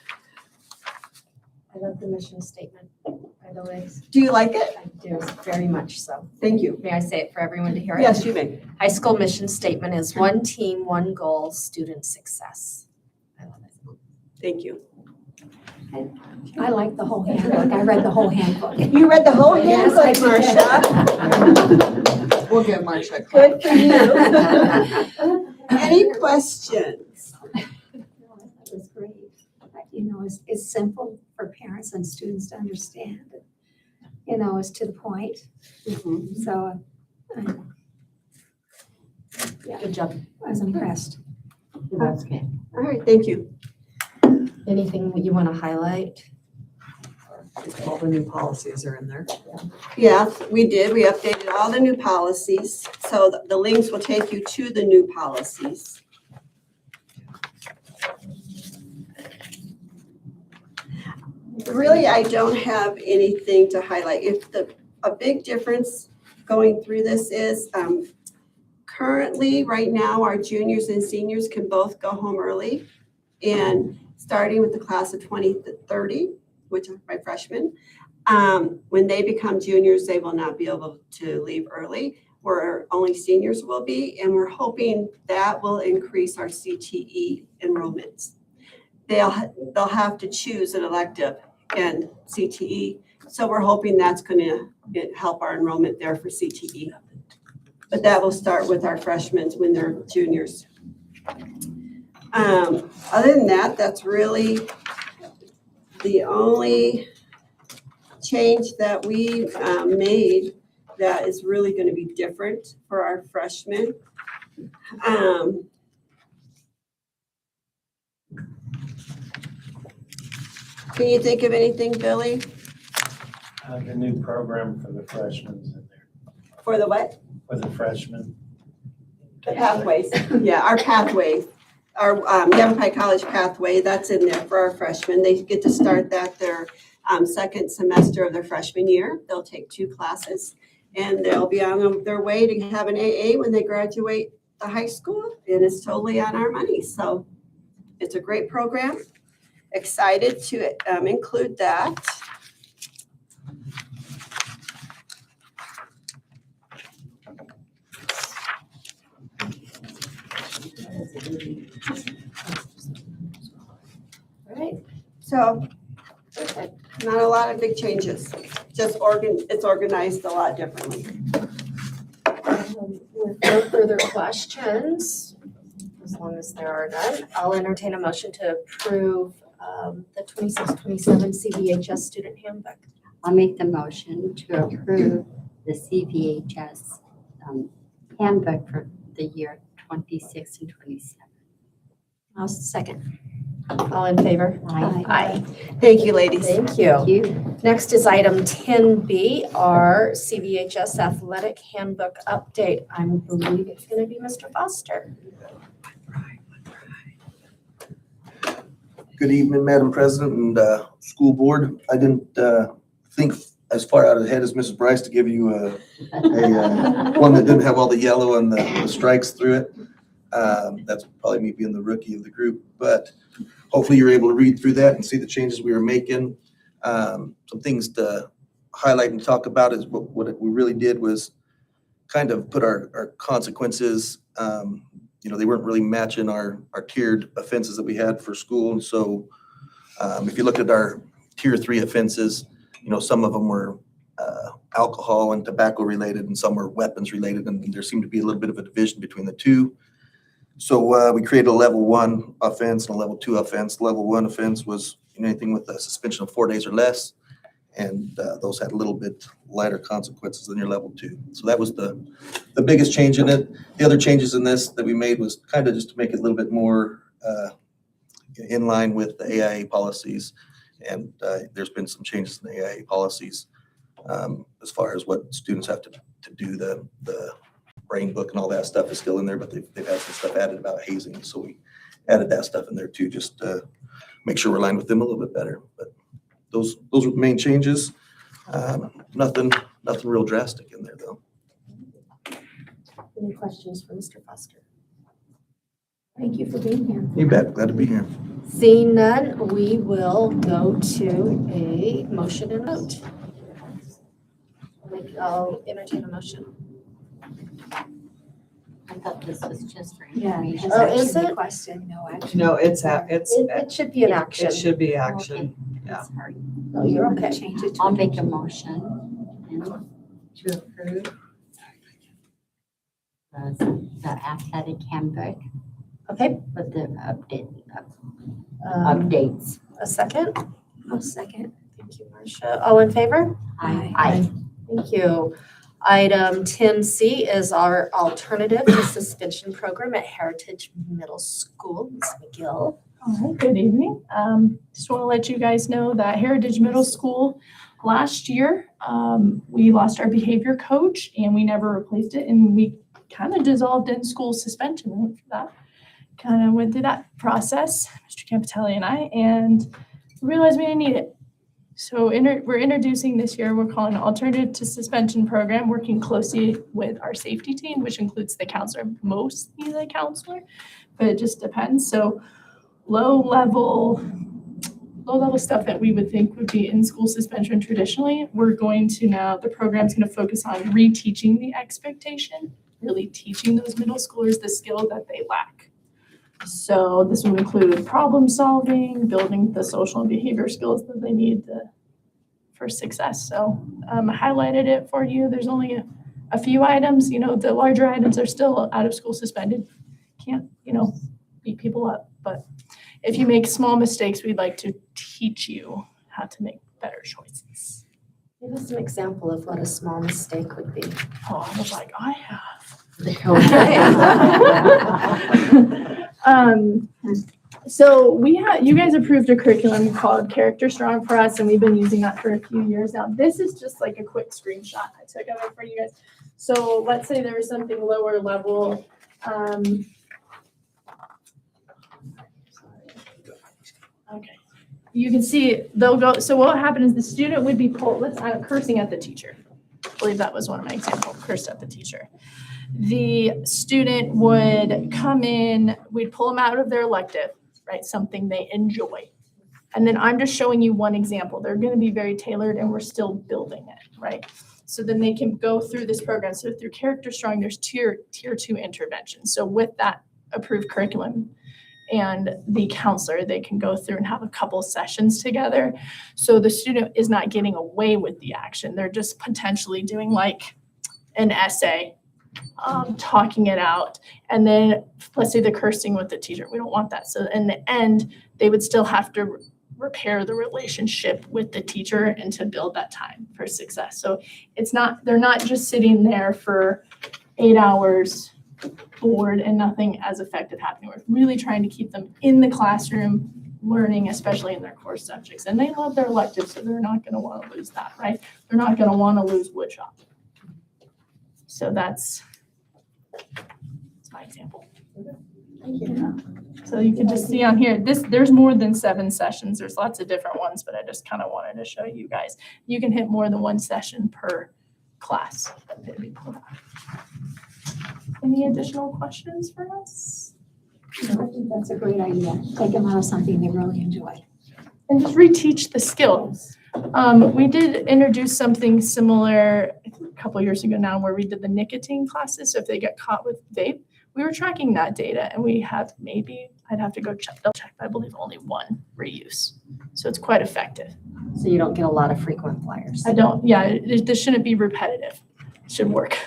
I love the mission statement, by the way. Do you like it? I do, very much so. Thank you. May I say it for everyone to hear? Yes, you may. High school mission statement is one team, one goal, student success. I love it. Thank you. I like the whole handbook. I read the whole handbook. You read the whole Yes, handbook, I Marcia. We'll get Marcia. Good for you. Any questions? That was great. You know, it's simple for parents and students to understand. You know, it's to the point. So Good job. I was impressed. That's good. All right, thank you. Anything you want to highlight? All the new policies are in there. Yeah, we did. We updated all the new policies. So the links will take you to the new policies. Really, I don't have anything to highlight. A big difference going through this is currently, right now, our juniors and seniors can both go home early. And starting with the class of 2030, which are my freshmen, when they become juniors, they will not be able to leave early, where only seniors will be. And we're hoping that will increase our CTE enrollments. They'll have to choose an elective and CTE. So we're hoping that's going to help our enrollment there for CTE. But that will start with our freshmen when they're juniors. Other than that, that's really the only change that we made that is really going to be different for our freshmen. Can you think of anything, Billy? The new program for the freshmen is in there, For the what? for the freshmen. The pathways. Yeah, our pathways. Our Yavapai College pathway, that's in there for our freshmen. They get to start that their second semester of their freshman year. They'll take 2 classes and they'll be on their way to have an AA when they graduate the high school, and it's totally on our money. So it's a great program. Excited to include that. All right. So not a lot of big changes, just it's organized a lot differently. With no further questions, as long as there are none, I'll entertain a motion to approve the 26-27 CVHS student handbook. I'll make the motion to approve the CVHS handbook for the year 26 and 27. I'll second. All in favor? Aye. Aye. Thank you, ladies. Thank you. Thank you. Next is item 10B, our CVHS athletic handbook update. I believe it's going to be Mr. Foster. Good evening, Madam President and school board. I didn't think as far out ahead as Mrs. Bryce to give you a one that didn't have all the yellow and the strikes through it. That's probably me being the rookie of the group, but hopefully you're able to read through that and see the changes we are making. Some things to highlight and talk about is what we really did was kind of put our consequences, they weren't really matching our tiered offenses that we had for school. And so if you look at our tier 3 offenses, some of them were alcohol and tobacco related and some were weapons related. And there seemed to be a little bit of a division between the two. So we created a level 1 offense and a level 2 offense. Level 1 offense was anything with a suspension of 4 days or less. And those had a little bit lighter consequences than your level 2. So that was the biggest change in it. The other changes in this that we made was kind of just to make it a little bit more in line with the AIA policies. And there's been some changes in the AIA policies as far as what students have to do. The brain book and all that stuff is still in there, but they've had some stuff added about hazing. So we added that stuff in there too, just to make sure we're aligned with them a little bit better. But those were the main changes. Nothing real drastic in there though. Any questions for Mr. Foster? Thank you for being here. You bet, glad to be here. Seeing none, we will go to a motion and vote. I'll entertain a motion. I thought this was just for Yeah. information. Oh, is Action it? Question, no action. No, It should be an action. it should be action. Yeah. Sorry. Oh, you're I'm gonna okay. change it to. I'll make a motion to approve the athletic handbook Okay. with the Um, updates. A second? I'll second. Thank you, Marcia. All in favor? Aye. Thank you. Item 10C is our alternative to suspension program at Heritage Middle School. Ms. McGill. All right, good evening. Just want to let you guys know that Heritage Middle School, last year, we lost our behavior coach and we never replaced it. And we kind of dissolved in school suspension. We went through that. Kind of went through that process, Mr. Campitelli and I, and realized we didn't need it. So we're introducing this year, we're calling an alternative to suspension program, working closely with our safety team, which includes the counselor, mostly the counselor, but it just depends. So low level stuff that we would think would be in school suspension traditionally, we're going to now, the program's going to focus on reteaching the expectation, really teaching those middle schoolers the skill that they lack. So this will include problem solving, building the social and behavior skills that they need for success. So I highlighted it for you. There's only a few items, the larger items are still out of school suspended. Can't, beat people up. But if you make small mistakes, we'd like to teach you how to make better choices. Give us an example of what a small mistake would be. Oh, I was like, I have. So you guys approved a curriculum called Character Strong for us, and we've been using that for a few years now. This is just like a quick screenshot I took of it for you guys. So let's say there was something lower level. Okay. You can see they'll go, so what happened is the student would be pulled, I'm cursing at the teacher. I believe that was one of my examples, cursed at the teacher. The student would come in, we'd pull them out of their elective, right? Something they enjoy. And then I'm just showing you one example. They're going to be very tailored and we're still building it, right? So then they can go through this program. So through Character Strong, there's tier 2 intervention. So with that approved curriculum and the counselor, they can go through and have a couple sessions together. So the student is not getting away with the action. They're just potentially doing like an essay, talking it out, and then let's say the cursing with the teacher. We don't want that. So in the end, they would still have to repair the relationship with the teacher and to build that time for success. So they're not just sitting there for 8 hours bored and nothing as effective happening. We're really trying to keep them in the classroom learning, especially in their core subjects. And they love their electives, so they're not going to want to lose that, right? They're not going to want to lose woodshop. So that's my example. Thank you. So you can just see on here, there's more than 7 sessions. There's lots of different ones, but I just kind of wanted to show you guys. You can hit more than 1 session per class. Any additional questions for us? I think that's a great idea. Take them out of something they really enjoy. And just reteach the skill. We did introduce something similar a couple years ago now where we did the nicotine classes. So if they get caught with vape, we were tracking that data and we have I'd have to go double check, but I believe only 1 reuse. So it's quite effective. So you don't get a lot of frequent flyers. This shouldn't be repetitive. It should work.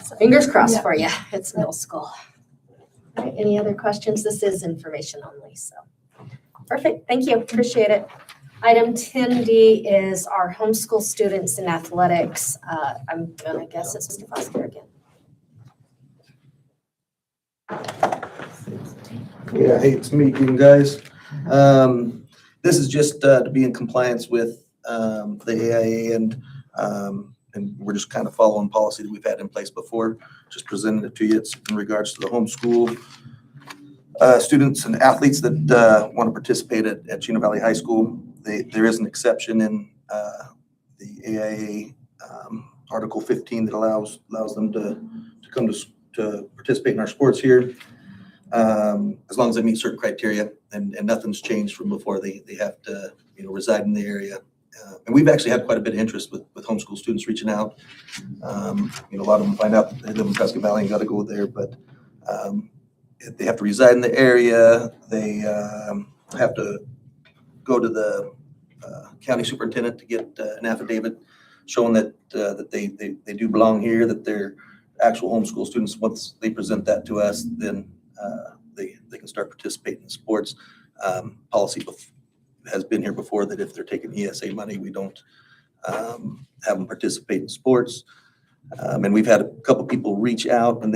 So fingers crossed for you. It's middle school. All right, any other questions? This is information only, so. Perfect, thank you, appreciate it. Item 10D is our homeschool students in athletics. I'm gonna guess it's Mr. Foster again. Yeah, hey, it's me again, guys. This is just to be in compliance with the AIA and we're just kind of following policy that we've had in place before, just presenting it to you. It's in regards to the homeschool students and athletes that want to participate at Chino Valley High School. There is an exception in the AIA Article 15 that allows them to come to participate in our sports here. As long as they meet certain criteria and nothing's changed from before. They have to, reside in the area. And we've actually had quite a bit of interest with homeschool students reaching out. A lot of them find out that they live in Prescott Valley and got to go there, but they have to reside in the area. They have to go to the county superintendent to get an affidavit showing that they do belong here, that they're actual homeschool students. Once they present that to us, then they can start participating in sports. Policy has been here before that if they're taking ESA money, we don't have them participate in sports. And we've had a couple people reach out, and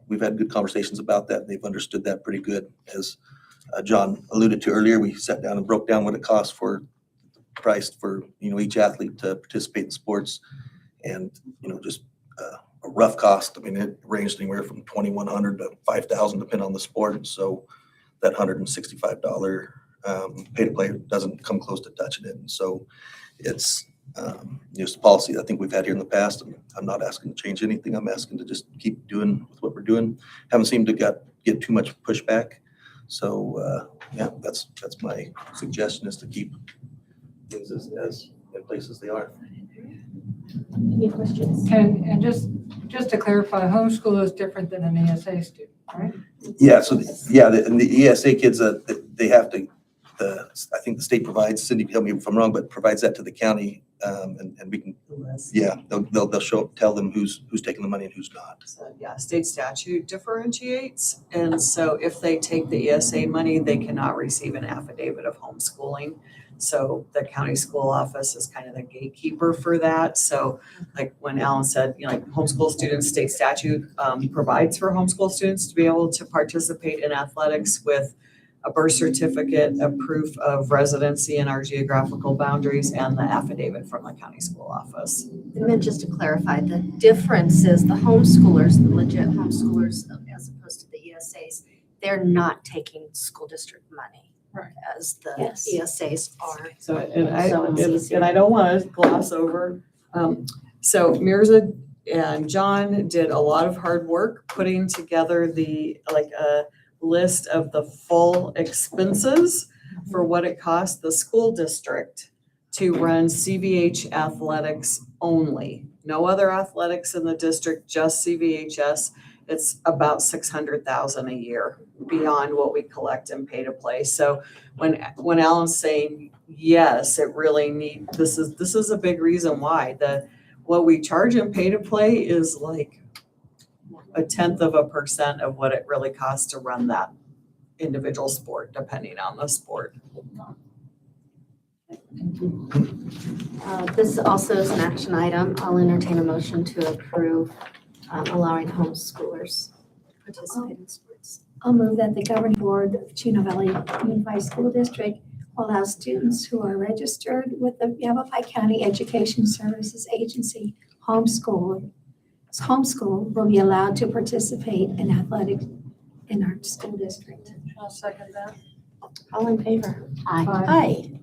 we've had good conversations about that. They've understood that pretty good. As John alluded to earlier, we sat down and broke down what it costs for priced for each athlete to participate in sports, and just a rough cost. I mean, it ranged anywhere from $2,100 to $5,000 depending on the sport. And so that $165 pay to play doesn't come close to touching it. And so it's just a policy I think we've had here in the past. I'm not asking to change anything. I'm asking to just keep doing with what we're doing. Haven't seemed to get too much pushback. So yeah, that's my suggestion, is to keep things as in place as they are. Any questions? And just to clarify, homeschool is different than an ESA student, right? Yeah, so the ESA kids, they have to, I think the state provides, Cindy, tell me if I'm wrong, but provides that to the county, and we can, yeah, they'll tell them who's taking the money and who's not. So, yeah, state statute differentiates, and so if they take the ESA money, they cannot receive an affidavit of homeschooling. So the county school office is kind of the gatekeeper for that. So like when Alan said, like homeschool students, state statute provides for homeschool students to be able to participate in athletics with a birth certificate, a proof of residency in our geographical boundaries, and the affidavit from the county school office. And then just to clarify, the difference is the homeschoolers, the legit homeschoolers, as opposed to the ESAs, they're not taking school district money. Right. As the Yes. ESAs are. So, and So I don't want to gloss over. So Mirza and John did a lot of hard work putting together a list of the full expenses for what it costs the school district to run CVH athletics only. No other athletics in the district, just CVHS. It's about $600,000 a year beyond what we collect and pay to play. So when Alan's saying yes, it really this is a big reason why what we charge in pay to play is like 0.1% of what it really costs to run that individual sport, depending on the sport. This also is an action item. I'll entertain a motion to approve allowing homeschoolers to participate in sports. I'll move that the governing board of Chino Valley Unified School District allow students who are registered with the Yavapai County Education Services Agency homeschool will be allowed to participate in athletics in our school district. I'll second that. All in favor? Aye. Aye.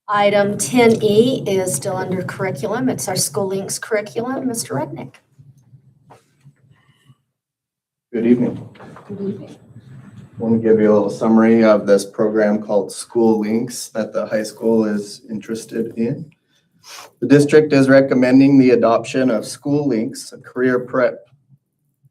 Item 10E is still under curriculum. It's our School Links curriculum. Mr. Rudnick. Good evening. I want to give you a little summary of this program called School Links that the high school is interested in. The district is recommending the adoption of School Links, a career prep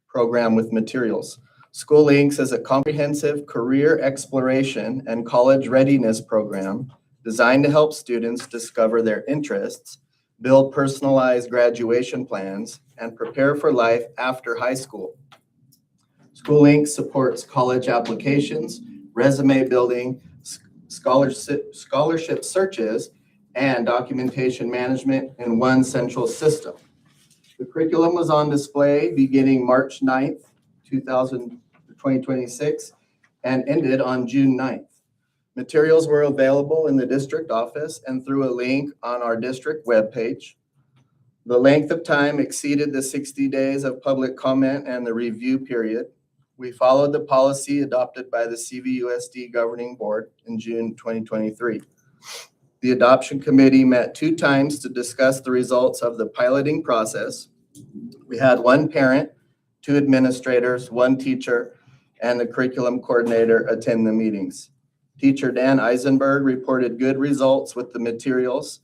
program with materials. School Links is a comprehensive career exploration and college readiness program designed to help students discover their interests build personalized graduation plans, and prepare for life after high school. School Links supports college applications, resume building, scholarship searches, and documentation management in one central system. The curriculum was on display beginning March 9th, 2026, and ended on June 9th. Materials were available in the district office and through a link on our district webpage. The length of time exceeded the 60 days of public comment and the review period. We followed the policy adopted by the CVUSD Governing Board in June 2023. The adoption committee met 2 times to discuss the results of the piloting process. We had 1 parent, 2 administrators, 1 teacher, and the curriculum coordinator attend the meetings. Teacher Dan Eisenberg reported good results with the materials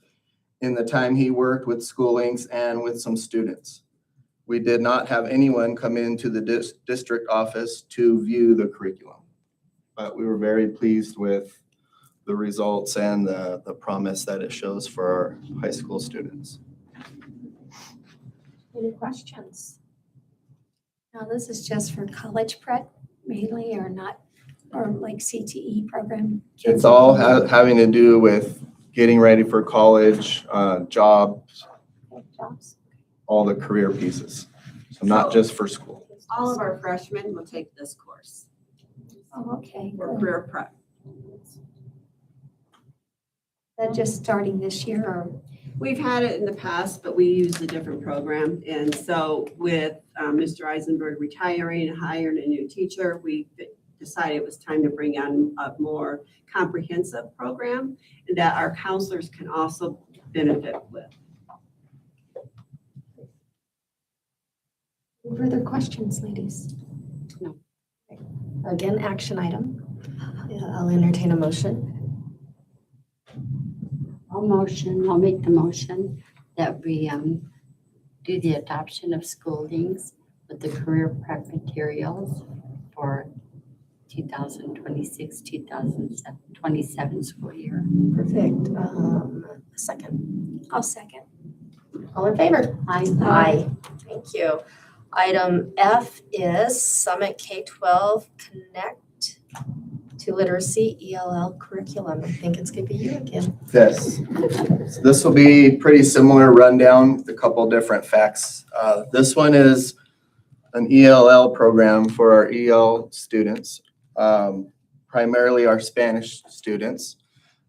in the time he worked with School Links and with some students. We did not have anyone come into the district office to view the curriculum, but we were very pleased with the results and the promise that it shows for our high school students. Any questions? Now, this is just for college prep mainly or not, or like CTE program? It's all having to do with getting ready for college, jobs, Jobs. all the career pieces. So not just for school. All of our freshmen will take this course Oh, okay. for career prep. That just starting this year or? We've had it in the past, but we used a different program. And so with Mr. Eisenberg retiring and hiring a new teacher, we decided it was time to bring on a more comprehensive program that our counselors can also benefit with. Further questions, ladies? No. Again, action item. I'll entertain a motion. I'll make the motion that we do the adoption of School Links with the career prep materials for 2026-2027 school year. Perfect. Second. I'll second. All in favor? Aye. Thank you. Item F is Summit K-12 Connect to Literacy ELL curriculum. I think it's going to be you again. Yes. So this will be pretty similar rundown with a couple different facts. This one is an ELL program for our EL students, primarily our Spanish students,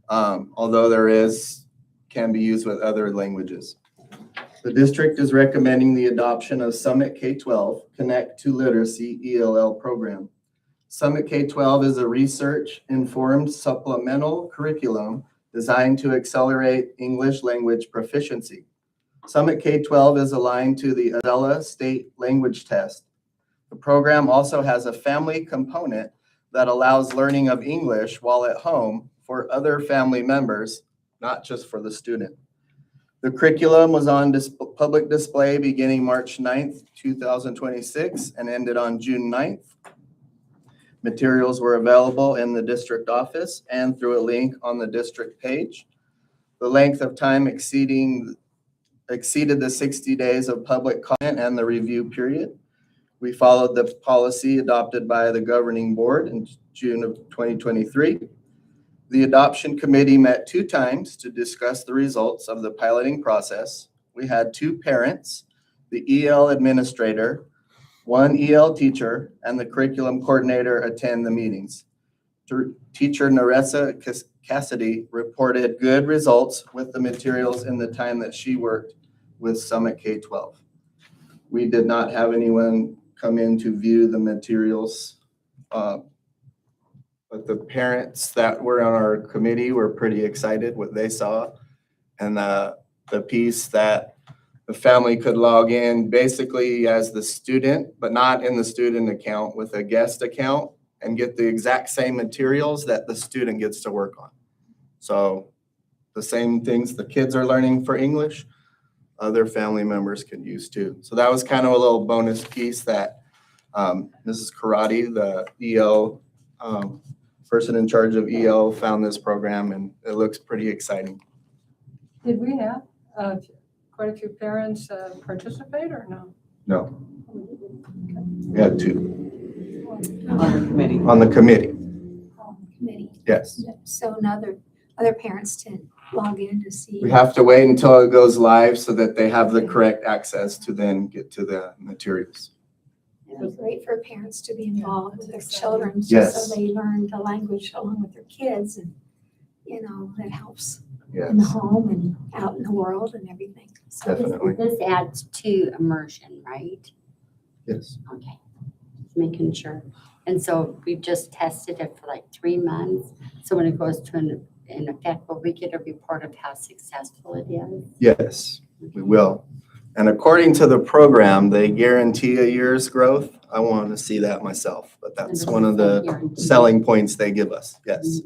although can be used with other languages. The district is recommending the adoption of Summit K-12 Connect to Literacy ELL program. Summit K-12 is a research-informed supplemental curriculum designed to accelerate English language proficiency. Summit K-12 is aligned to the ADELA State Language Test. The program also has a family component that allows learning of English while at home for other family members, not just for the student. The curriculum was on public display beginning March 9th, 2026 and ended on June 9th. Materials were available in the district office and through a link on the district page. The length of time exceeded the 60 days of public comment and the review period. We followed the policy adopted by the governing board in June of 2023. The adoption committee met 2 times to discuss the results of the piloting process. We had 2 parents, the EL administrator, 1 EL teacher, and the curriculum coordinator attend the meetings. Teacher Naressa Cassidy reported good results with the materials in the time that she worked with Summit K-12. We did not have anyone come in to view the materials, but the parents that were on our committee were pretty excited what they saw, and the piece that the family could log in basically as the student, but not in the student account, with a guest account, and get the exact same materials that the student gets to work on. So the same things the kids are learning for English, other family members can use too. So that was kind of a little bonus piece that Mrs. Karate, the EL person in charge of EL, found this program, and it looks pretty exciting. Did we have quite a few parents participate or no? No. We had two On the committee. on the committee, Committee. yes. So now other parents to log in to see. We have to wait until it goes live so that they have the correct access to then get to the materials. It'd be great for parents to be involved with their children, just Yes. so they learn the language along with their kids, and, that helps in the Yes, home and out in the world and everything. So definitely. This adds to immersion, right? Yes. Okay, just making sure. And so we've just tested it for like 3 months. So when it goes to in effect, will we get a report of how successful it is? Yes, we will. And according to the program, they guarantee a year's growth. I want to see that myself, but that's one of the selling points they give us. Yes.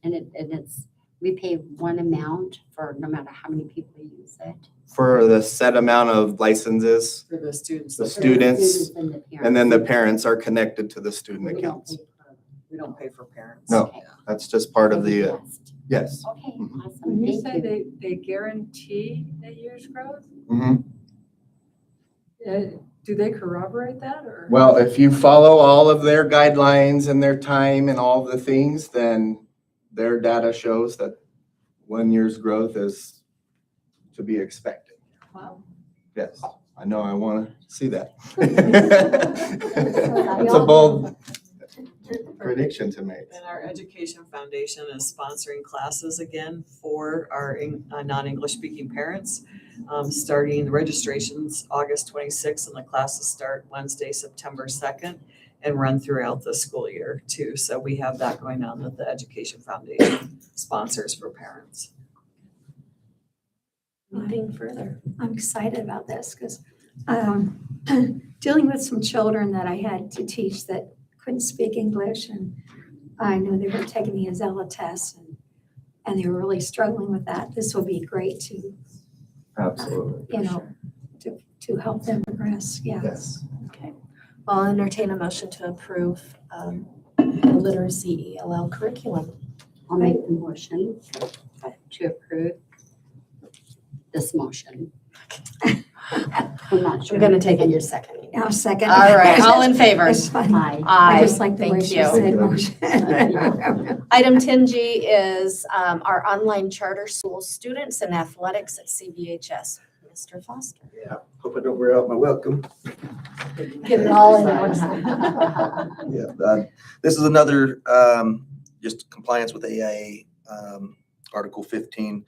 And it's, we pay one amount for no matter how many people use it. For the set amount of licenses, For the students. the that- students, And the parents. and then the parents are connected to the student We don't accounts. pay per- We don't pay for parents. No. Okay. That's just part of Pay the, test. yes. Okay, Mhm. awesome, When you say thank you. they guarantee a year's growth, Mhm. do they corroborate that or? Well, if you follow all of their guidelines and their time and all the things, then their data shows that 1 year's growth is to be expected. Wow. Yes, I know, I want to see that. It's a bold prediction to make. And our Education Foundation is sponsoring classes again for our non-English speaking parents. Starting the registrations August 26th, and the classes start Wednesday, September 2nd, and run throughout the school year too. So we have that going on that the Education Foundation sponsors for parents. Anything further? I'm excited about this because dealing with some children that I had to teach that couldn't speak English, and I know they were taking the Azella test, and they were really struggling with that. This will be great to, Absolutely. to help them progress. Yeah. Yes. Okay. Well, I'll entertain a motion to approve the literacy ELL curriculum. I'll make the motion to approve this motion. I'm not sure. I'm gonna take it you're seconding. I'll second. All right, all in favor? That's fine. Aye. I Aye, just like the way thank she you. said motion. Item 10G is our online charter school students and athletics at CVHS. Mr. Foster. Yeah, hope I don't wear out my welcome. Get it all in at one time. Yeah, this is another, just compliance with AIA, Article 15,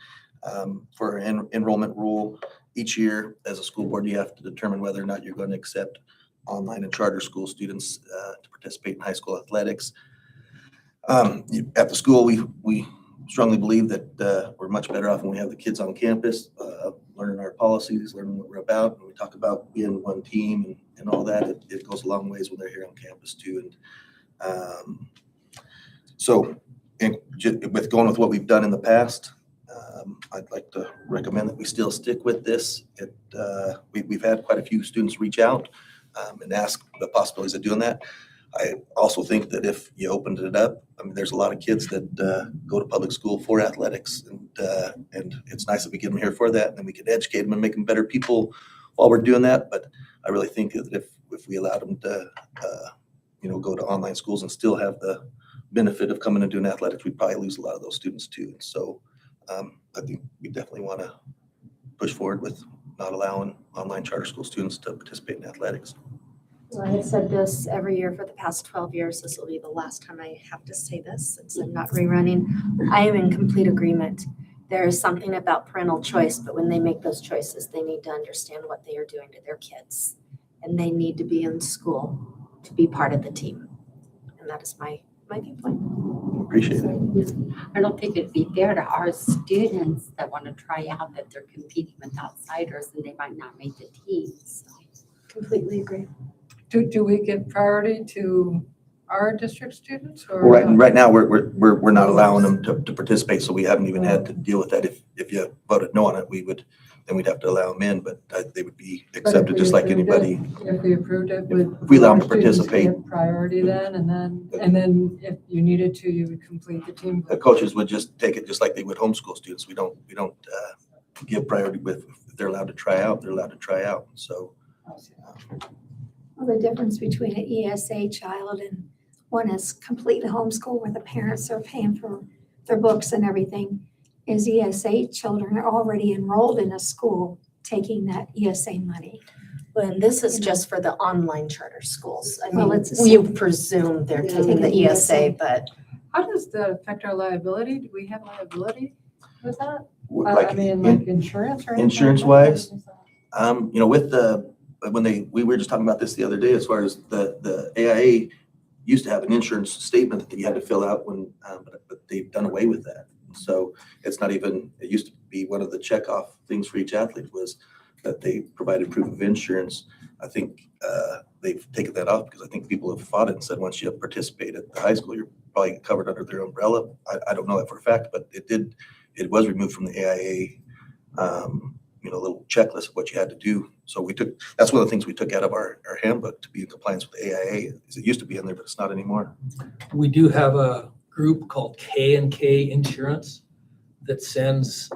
for enrollment rule. Each year, as a school board, you have to determine whether or not you're going to accept online and charter school students to participate in high school athletics. At the school, we strongly believe that we're much better off when we have the kids on campus, learning our policies, learning what we're about. When we talk about being one team and all that, it goes a long ways when they're here on campus too. And with going with what we've done in the past, I'd like to recommend that we still stick with this. We've had quite a few students reach out and ask the possibilities of doing that. I also think that if you opened it up, I mean, there's a lot of kids that go to public school for athletics, and it's nice that we get them here for that, and then we can educate them and make them better people while we're doing that. But I really think that if we allowed them to, go to online schools and still have the benefit of coming and doing athletics, we'd probably lose a lot of those students too. And so I think we definitely want to push forward with not allowing online charter school students to participate in athletics. Well, I have said this every year for the past 12 years. This will be the last time I have to say this since I'm not rerunning. I am in complete agreement. There is something about parental choice, but when they make those choices, they need to understand what they are doing to their kids. And they need to be in school to be part of the team. And that is my viewpoint. Appreciate it. I don't think it'd be fair to our students that want to try out that they're competing with outsiders and they might not make the team. So. Completely agree. Do we give priority to our district students or? Right now, we're not allowing them to participate, so we haven't even had to deal with that. If you voted no on it, then we'd have to allow them in, but they would be But if accepted we just like approved anybody. If we approved it, would If we allow them our to students participate. get priority then, and then if you needed to, you would complete the team. The coaches would just take it just like they would homeschool students. We don't give priority if if they're allowed to try out, they're allowed to try out. So Well, the difference between an ESA child and one is completely homeschooled where the parents are paying for their books and everything is ESA children are already enrolled in a school taking that ESA money. And this is just for the online charter schools. I Well, mean, it's the you same. presume they're Yeah. taking the Taking the ESA, but How does that affect our liability? Do we have liability with that? like I mean, like insurance or anything? insurance-wise, with we were just talking about this the other day, as far as the AIA used to have an insurance statement that you had to fill out but they've done away with that. So it's not even, it used to be one of the checkoff things for each athlete was that they provided proof of insurance. I think they've taken that off because I think people have fought it and said, once you participate at the high school, you're probably covered under their umbrella. I don't know that for a fact, but it was removed from the AIA, little checklist of what you had to do. So that's one of the things we took out of our handbook to be in compliance with the AIA. Is it used to be in there, but it's not anymore. We do have a group called K&K Insurance that sends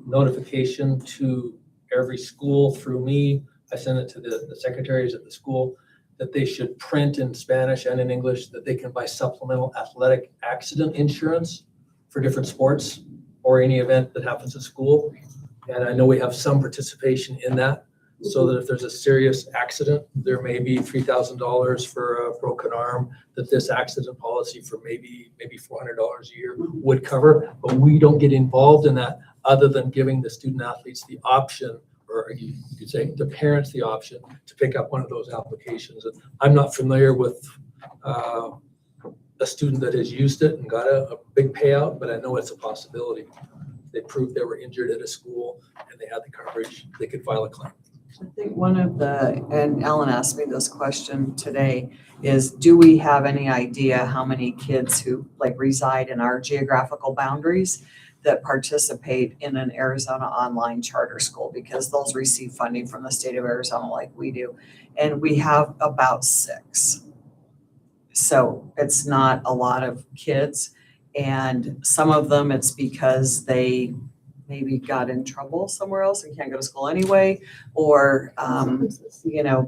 notification to every school through me. I send it to the secretaries at the school that they should print in Spanish and in English that they can buy supplemental athletic accident insurance for different sports or any event that happens at school. And I know we have some participation in that, so that if there's a serious accident, there may be $3,000 for a broken arm that this accident policy for maybe $400 a year would cover. But we don't get involved in that other than giving the student athletes the option, or you could say the parents the option to pick up one of those applications. And I'm not familiar with a student that has used it and got a big payout, but I know it's a possibility. They proved they were injured at a school and they had the coverage, they could file a claim. I think and Ellen asked me this question today, is do we have any idea how many kids who reside in our geographical boundaries that participate in an Arizona online charter school? Because those receive funding from the state of Arizona like we do. And we have about 6. So it's not a lot of kids. And some of them, it's because they maybe got in trouble somewhere else and can't go to school anyway, or,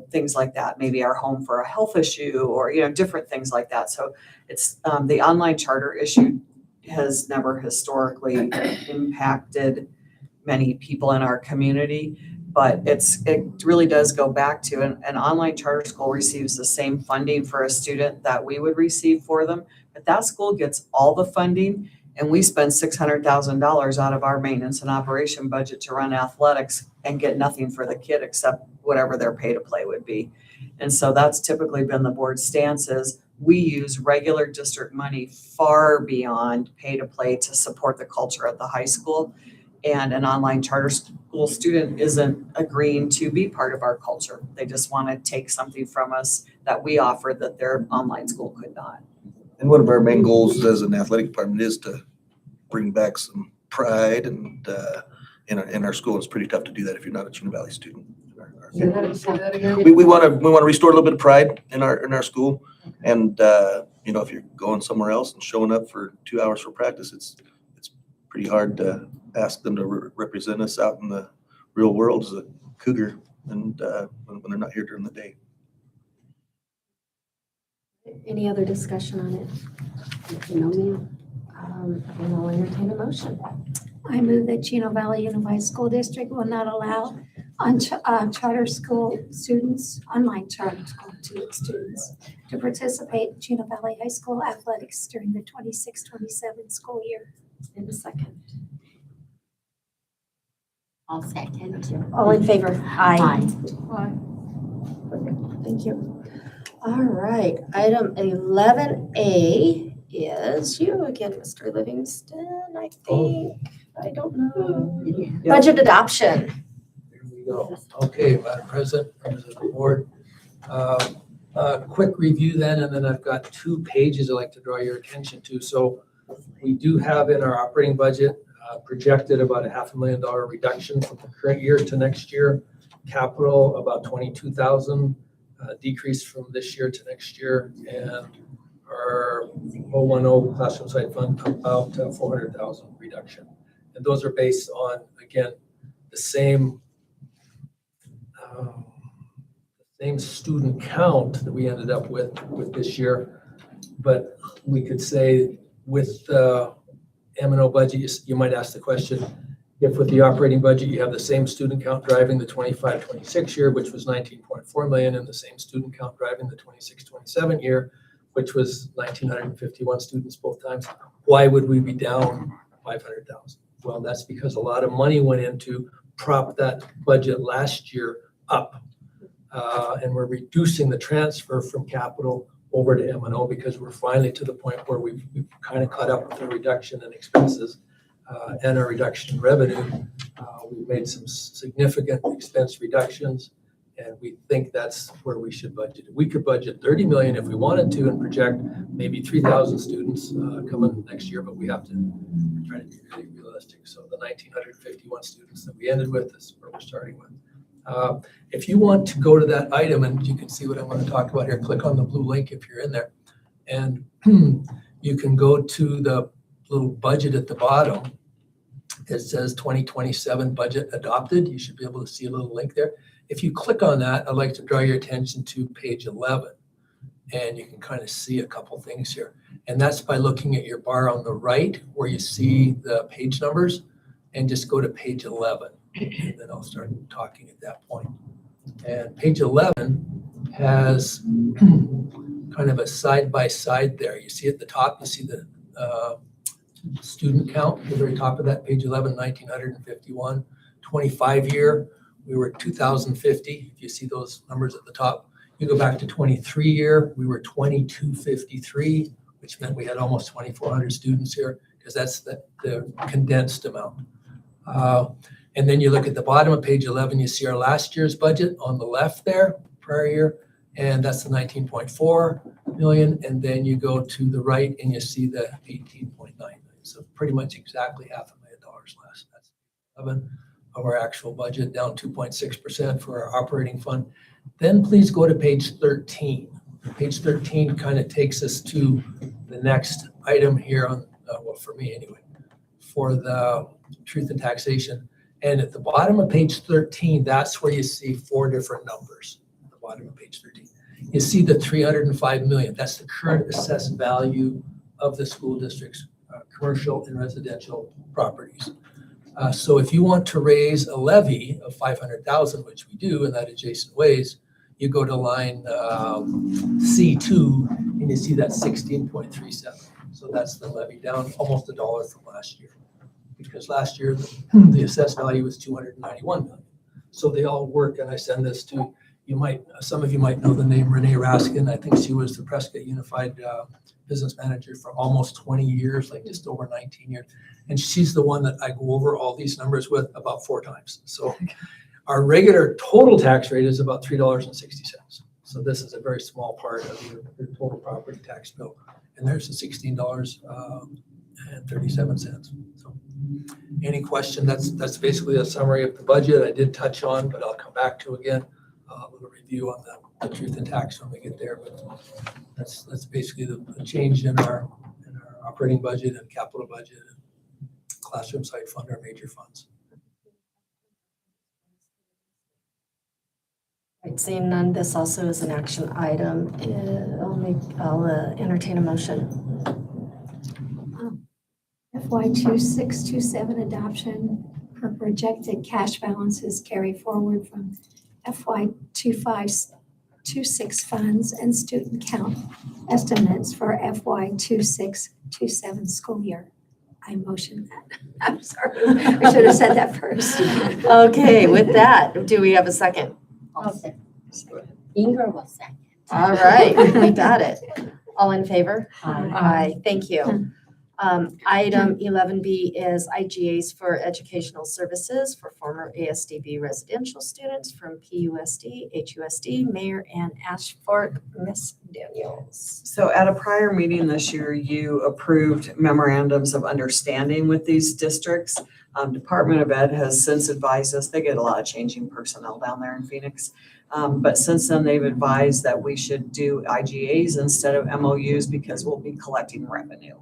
things like that. Maybe are home for a health issue or, different things like that. So it's the online charter issue has never historically impacted many people in our community, but it really does go back to an online charter school receives the same funding for a student that we would receive for them. But that school gets all the funding, and we spend $600,000 out of our maintenance and operation budget to run athletics and get nothing for the kid except whatever their pay to play would be. And so that's typically been the board's stance is we use regular district money far beyond pay to play to support the culture at the high school. And an online charter school student isn't agreeing to be part of our culture. They just want to take something from us that we offer that their online school could not. And one of our main goals as an athletic department is to bring back some pride and in our school. It's pretty tough to do that if you're not a Chino Valley student. Say that again. We want to restore a little bit of pride in our school, and if you're going somewhere else and showing up for 2 hours for practice, it's pretty hard to ask them to represent us out in the real world as a Cougar, and when they're not here during the day. any other discussion on it? No, ma'am. And I'll entertain a motion. I move that Chino Valley Unified School District will not allow charter school students, online charter school students to participate in Chino Valley High School athletics during the 26-27 school year. In a second. I'll second. All in favor? Aye. Thank you. All right, item 11A is you again, Mr. Livingston, I think. I don't know. Yeah. Budget adoption. There we go. Okay, Madam President, members of the board. A quick review then, and then I've got 2 pages I'd like to draw your attention to. So we do have in our operating budget projected about a $500,000 reduction from the current year to next year. Capital about 22,000 decrease from this year to next year, and our 010 classroom site fund about 400,000 reduction. And those are based on, again, the same same student count that we ended up with this year. But we could say with the M&O budget, you might ask the question, if with the operating budget, you have the same student count driving the 25-26 year, which was 19.4 million, and the same student count driving the 26-27 year, which was 1,951 students both times, why would we be down 500,000? Well, that's because a lot of money went into prop that budget last year up. And we're reducing the transfer from capital over to M&O because we're finally to the point where we've kind of caught up with the reduction in expenses and a reduction in revenue. We've made some significant expense reductions, and we think that's where we should budget. We could budget 30 million if we wanted to and project maybe 3,000 students coming next year, but we have to try to be really realistic. So the 1,951 students that we ended with is where we're starting with. If you want to go to that item, and you can see what I want to talk about here, click on the blue link if you're in there. And you can go to the little budget at the bottom. It says 2027 budget adopted. You should be able to see a little link there. If you click on that, I'd like to draw your attention to page 11. And you can kind of see a couple things here. And that's by looking at your bar on the right where you see the page numbers, and just go to page 11. And then I'll start talking at that point. And page 11 has kind of a side-by-side there. You see at the top, you see the student count at the very top of that, page 11, 1,951. 25 year, we were at 2,050. If you see those numbers at the top, you go back to 23 year, we were 2,253, which meant we had almost 2,400 students here, because that's the condensed amount. And then you look at the bottom of page 11, you see our last year's budget on the left there, prior year, and that's the 19.4 million. And then you go to the right and you see the 18.9 million. So pretty much exactly $500,000 less. That's 11 of our actual budget, down 2.6% for our operating fund. Then please go to page 13. Page 13 kind of takes us to the next item here on, well, for me anyway, for the truth and taxation. And at the bottom of page 13, that's where you see four different numbers. At the bottom of page 13, you see the 305 million. That's the current assessed value of the school district's commercial and residential properties. So if you want to raise a levy of 500,000, which we do in that adjacent ways, you go to line C2 and you see that 16.37. So that's the levy, down almost $1 from last year. Because last year the assessed value was 291 million. So they all work, and I send this to, some of you might know the name Renee Raskin. I think she was the Prescott Unified business manager for almost 20 years, like just over 19 years. And she's the one that I go over all these numbers with about 4 times. So our regular total tax rate is about $3.60. So this is a very small part of your total property tax bill. And there's the $16.37. So any question, that's basically a summary of the budget I did touch on, but I'll come back to again a little review on the truth and tax when we get there. But that's basically the change in our operating budget and capital budget and classroom site fund, our major funds. Right, seeing none, this also is an action item. I'll entertain a motion. FY 2627 adoption for projected cash balances carry forward from FY 2526 funds and student count estimates for FY 2627 school year. I motion that. I'm sorry, I should have said that first. Okay, with that, do we have a second? I'll second. Ingrid will second. All right, we got it. All in favor? Aye. Aye, thank you. Item 11B is IGAs for educational services for former ASDB residential students from PUSD, HUSD, Mayor and Ashford. Ms. Daniels. So at a prior meeting this year, you approved memorandums of understanding with these districts. Department of Ed has since advised us, they get a lot of changing personnel down there in Phoenix. But since then, they've advised that we should do IGAs instead of MOUs because we'll be collecting revenue.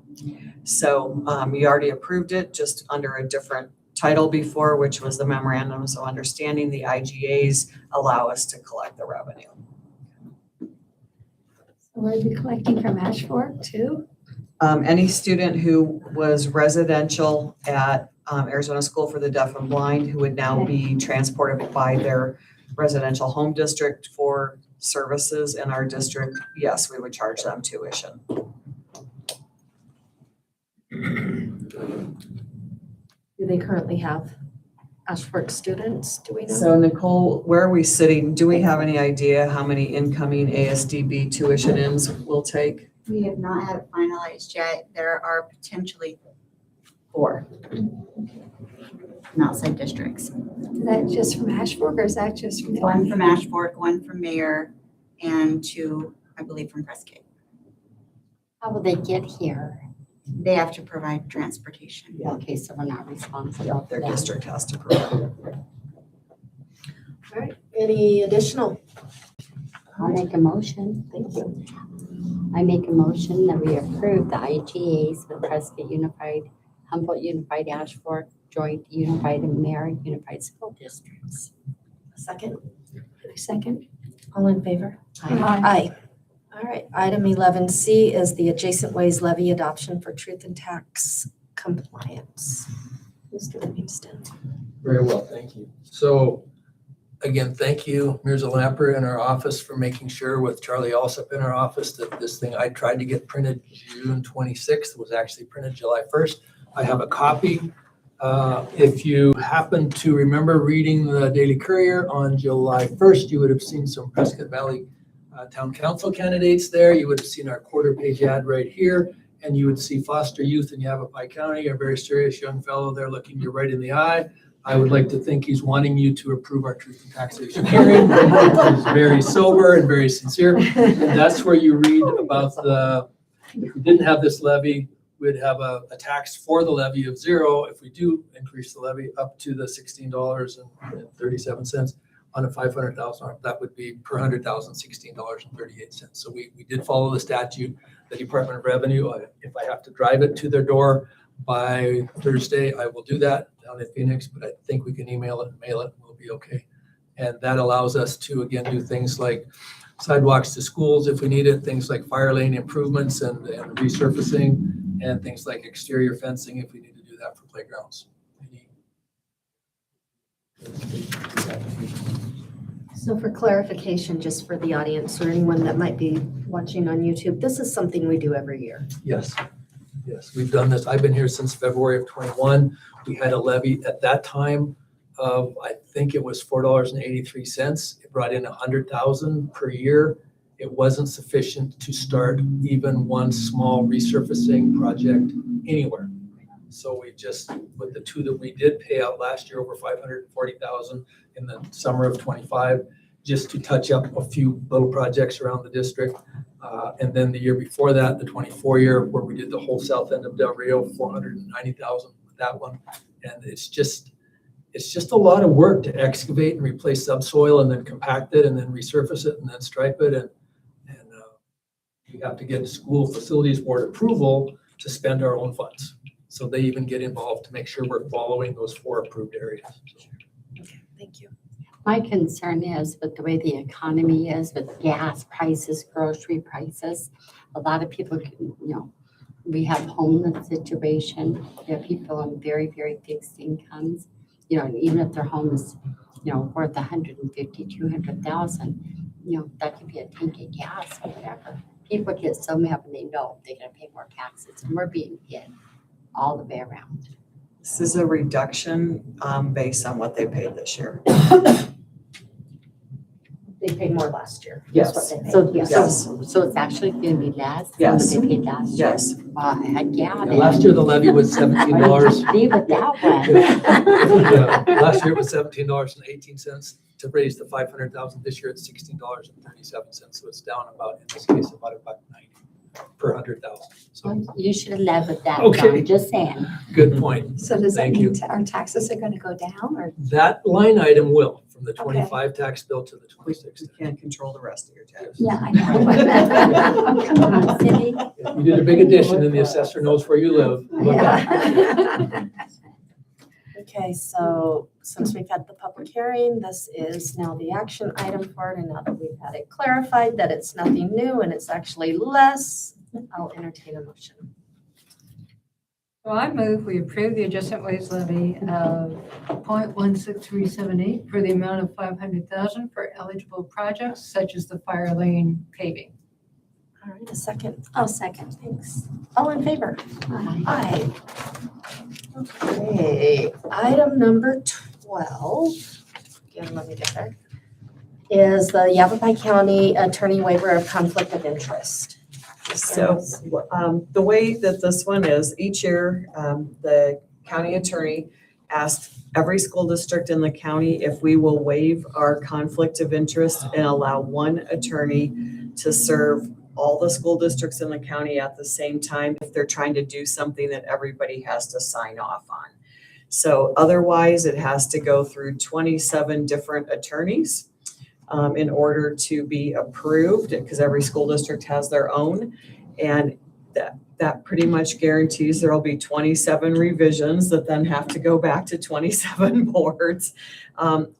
So you already approved it, just under a different title before, which was the memorandums of understanding. The IGAs allow us to collect the revenue. We'll be collecting from Ash Fork too. Any student who was residential at Arizona School for the Deaf and Blind who would now be transported by their residential home district for services in our district, yes, we would charge them tuition. Do they currently have Ashford students? Do we know? So Nicole, where are we sitting? Do we have any idea how many incoming ASDB tuition ins we'll take? We have not had it finalized yet. There are potentially 4 from outside districts. Is that just from Ash Fork or is that just from? One from Ash Fork, 1 from Mayor, and 2, I believe, from Prescott. How will they get here? They have to provide transportation. Yeah. Okay, so we're not responsible for Their that. district has to provide. All right, any additional? I'll make a motion. Thank you. I make a motion that we approve the IGAs with Prescott Unified, Humboldt Unified, Ash Fork, Joint Unified, and Mare Unified School Districts. A second? Second. All in favor? Aye. Aye. All right, item 11C is the Adjacent Ways Levy Adoption for Truth and Tax Compliance. Mr. Livingston. Very well, thank you. So again, thank you, Mirza Lamper in our office for making sure with Charlie Alsop in our office that this thing I tried to get printed June 26th was actually printed July 1st. I have a copy. If you happen to remember reading the Daily Courier on July 1st, you would have seen some Prescott Valley Town Council candidates there. You would have seen our quarter-page ad right here, and you would see Foster Youth in Yavapai County, a very serious young fellow there looking you right in the eye. I would like to think he's wanting you to approve our truth and taxation hearing. He's very sober and very sincere. And that's where you read about if we didn't have this levy, we'd have a tax for the levy of 0. If we do increase the levy up to the $16.37 on a $500,000, that would be per 100,000, $16.38. So we did follow the statute, the Department of Revenue. If I have to drive it to their door by Thursday, I will do that down in Phoenix, but I think we can email it and mail it, and we'll be okay. And that allows us to, again, do things like sidewalks to schools if we need it, things like fire lane improvements and resurfacing, and things like exterior fencing if we need to do that for playgrounds. So for clarification, just for the audience or anyone that might be watching on YouTube, this is something we do every year. Yes, yes, we've done this. I've been here since February of 21. We had a levy at that time of, I think it was $4.83. It brought in 100,000 per year. It wasn't sufficient to start even one small resurfacing project anywhere. So we just, with the 2 that we did pay out last year, over 540,000 in the summer of 25, just to touch up a few little projects around the district. And then the year before that, the 24 year, where we did the whole south end of Del Rio, 490,000 with that one. And it's just a lot of work to excavate and replace subsoil and then compact it and then resurface it and then stripe it. And we have to get school facilities board approval to spend our own funds. So they even get involved to make sure we're following those 4 approved areas. Okay, thank you. My concern is with the way the economy is, with gas prices, grocery prices, a lot of people, we have homeless situation. We have people on very, very fixed incomes, and even if their home is, worth 150, 200,000, that could be a tank of gas or whatever. People get so mad when they know they're gonna pay more taxes, and we're being hit all the way around. This is a reduction based on what they paid this year. They paid more last year. Yes. That's what they paid. So, Yes. so it's actually gonna be less than Yes. what they paid last year? Yes. Heck yeah. then. Last year, the levy was $17. Be with that one. Last year it was $17.18 to raise the 500,000. This year it's $16.37. So it's down about, in this case, about $1.90 per 100,000. So You should have led with that, Okay. John, just saying. good point. So does that Thank mean you. our taxes are gonna go down or? That line item will, from the 25 tax bill to the 26. We can't control the rest of your tax. Yeah, I know. Come on, Cindy. You did a big addition and the assessor knows where you live. Look out. Yeah. Okay, so since we've had the public hearing, this is now the action item for it, and now that we've had it clarified that it's nothing new and it's actually less, I'll entertain a motion. So I move we approve the adjustment wage levy of 0.16378 for the amount of $500,000 for eligible projects such as the fire lane paving. All right, a second. I'll second. Thanks. All in favor? Aye. Aye. Okay, item number 12, again, let me get there, is the Yavapai County Attorney Waiver of Conflict of Interest. So, the way that this one is, each year, the county attorney asks every school district in the county if we will waive our conflict of interest and allow one attorney to serve all the school districts in the county at the same time if they're trying to do something that everybody has to sign off on. So otherwise, it has to go through 27 different attorneys in order to be approved, because every school district has their own. And that pretty much guarantees there'll be 27 revisions that then have to go back to 27 boards.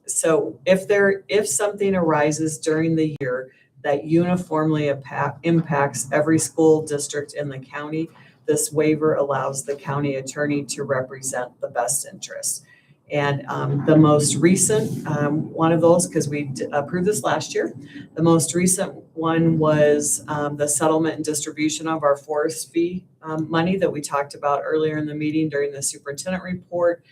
So if something arises during the year that uniformly impacts every school district in the county, this waiver allows the county attorney to represent the best interests. And the most recent one of those, because we approved this last year, the most recent one was the settlement and distribution of our forest fee money that we talked about earlier in the meeting during the superintendent report.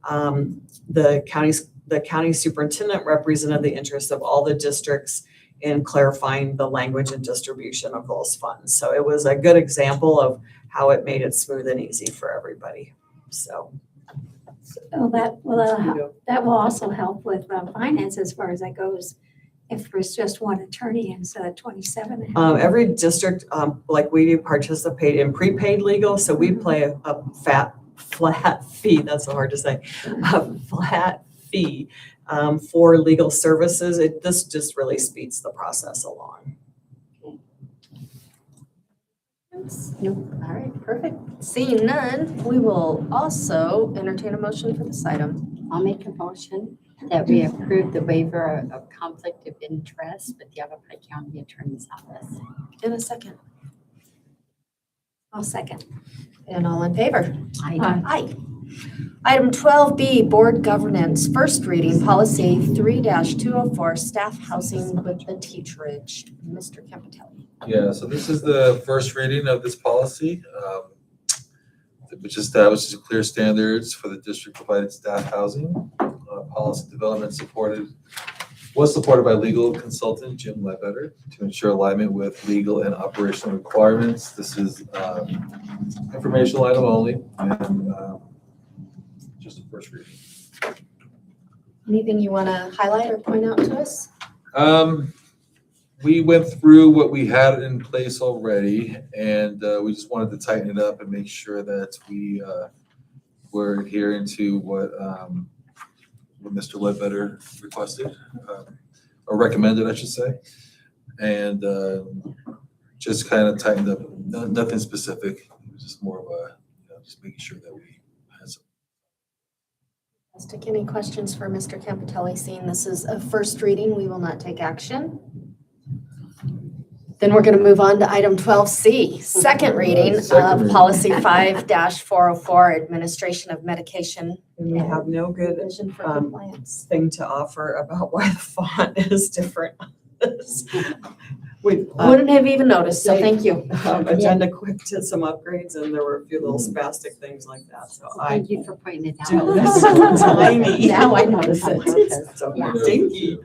The county superintendent represented the interests of all the districts in clarifying the language and distribution of those funds. So it was a good example of how it made it smooth and easy for everybody. So. So that will also help with finance as far as that goes. If there's just one attorney instead of 27. Every district, like we do, participate in prepaid legal, so we pay a flat fee. That's so hard to say. A flat fee for legal services. This just really speeds the process along. Nope. All right, perfect. Seeing none, we will also entertain a motion for this item. I'll make a motion that we approve the waiver of conflict of interest with the Yavapai County Attorney's Office. In a second. I'll second. And all in favor? Aye. Aye. Item 12B, Board Governance, first reading, Policy 3-204, Staff Housing with the Teacherage. Mr. Campitelli. Yeah, so this is the first reading of this policy, which establishes clear standards for the district provided staff housing. Policy development was supported by legal consultant Jim Ledbetter to ensure alignment with legal and operational requirements. This is informational item only, and just a first reading. Anything you want to highlight or point out to us? We went through what we had in place already, and we just wanted to tighten it up and make sure that we were adhering to what Mr. Ledbetter requested, or recommended, I should say. And just kind of tightened up, nothing specific. It was just more of a, just making sure that we had some. Any questions for Mr. Campitelli? Seeing this is a first reading, we will not take action. Then we're going to move on to item 12C, second reading of Policy 5-404, Administration of Medication. And we have no good Vision for compliance. thing to offer about why the font is different on this. We Wouldn't have even noticed, so thank you. Agenda Quick did some upgrades and there were a few little spastic things like that, so Thank you for pointing it do out. this tiny. Now I notice it. So Yeah. dinky.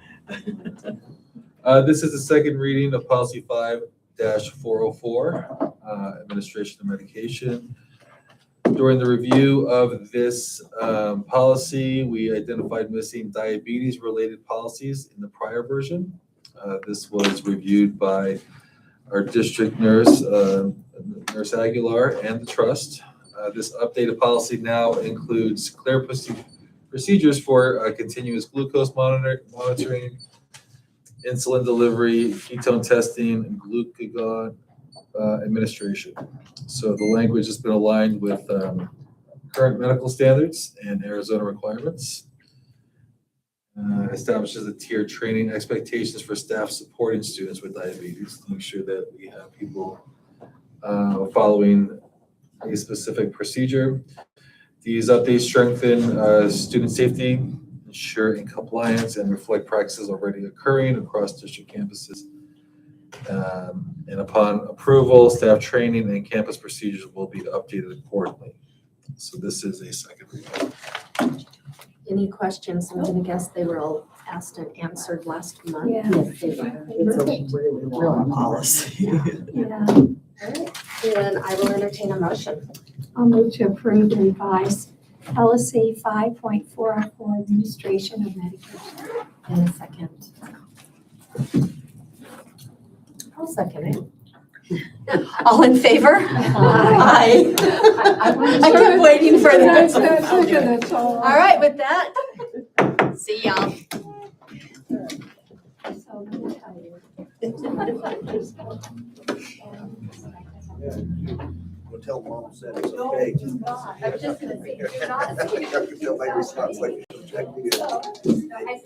This is the second reading of Policy 5-404, Administration of Medication. During the review of this policy, we identified missing diabetes-related policies in the prior version. This was reviewed by our district nurse, Nurse Aguilar, and the trust. This updated policy now includes clear procedures for continuous glucose monitoring, insulin delivery, ketone testing, and glucagon administration. So the language has been aligned with current medical standards and Arizona requirements. Establishes a tiered training expectations for staff supporting students with diabetes to make sure that we have people following a specific procedure. These updates strengthen student safety, ensure in compliance, and reflect practices already occurring across district campuses. And upon approval, staff training and campus procedures will be updated accordingly. So this is a second reading. Any questions? I'm gonna guess they were all asked and answered last month. Yeah. Yes, they were. It's a really long policy. Yeah, Then I will entertain a motion. I'll move to approve the revised policy 5.404 administration of medication. In a second. I'll second it. All in favor? Aye. I kept waiting for that. That's all. All right, with that, see y'all. So, let me tell you. We'll tell mom said it's okay. I was just gonna say, do not. I can tell my response like, check me in.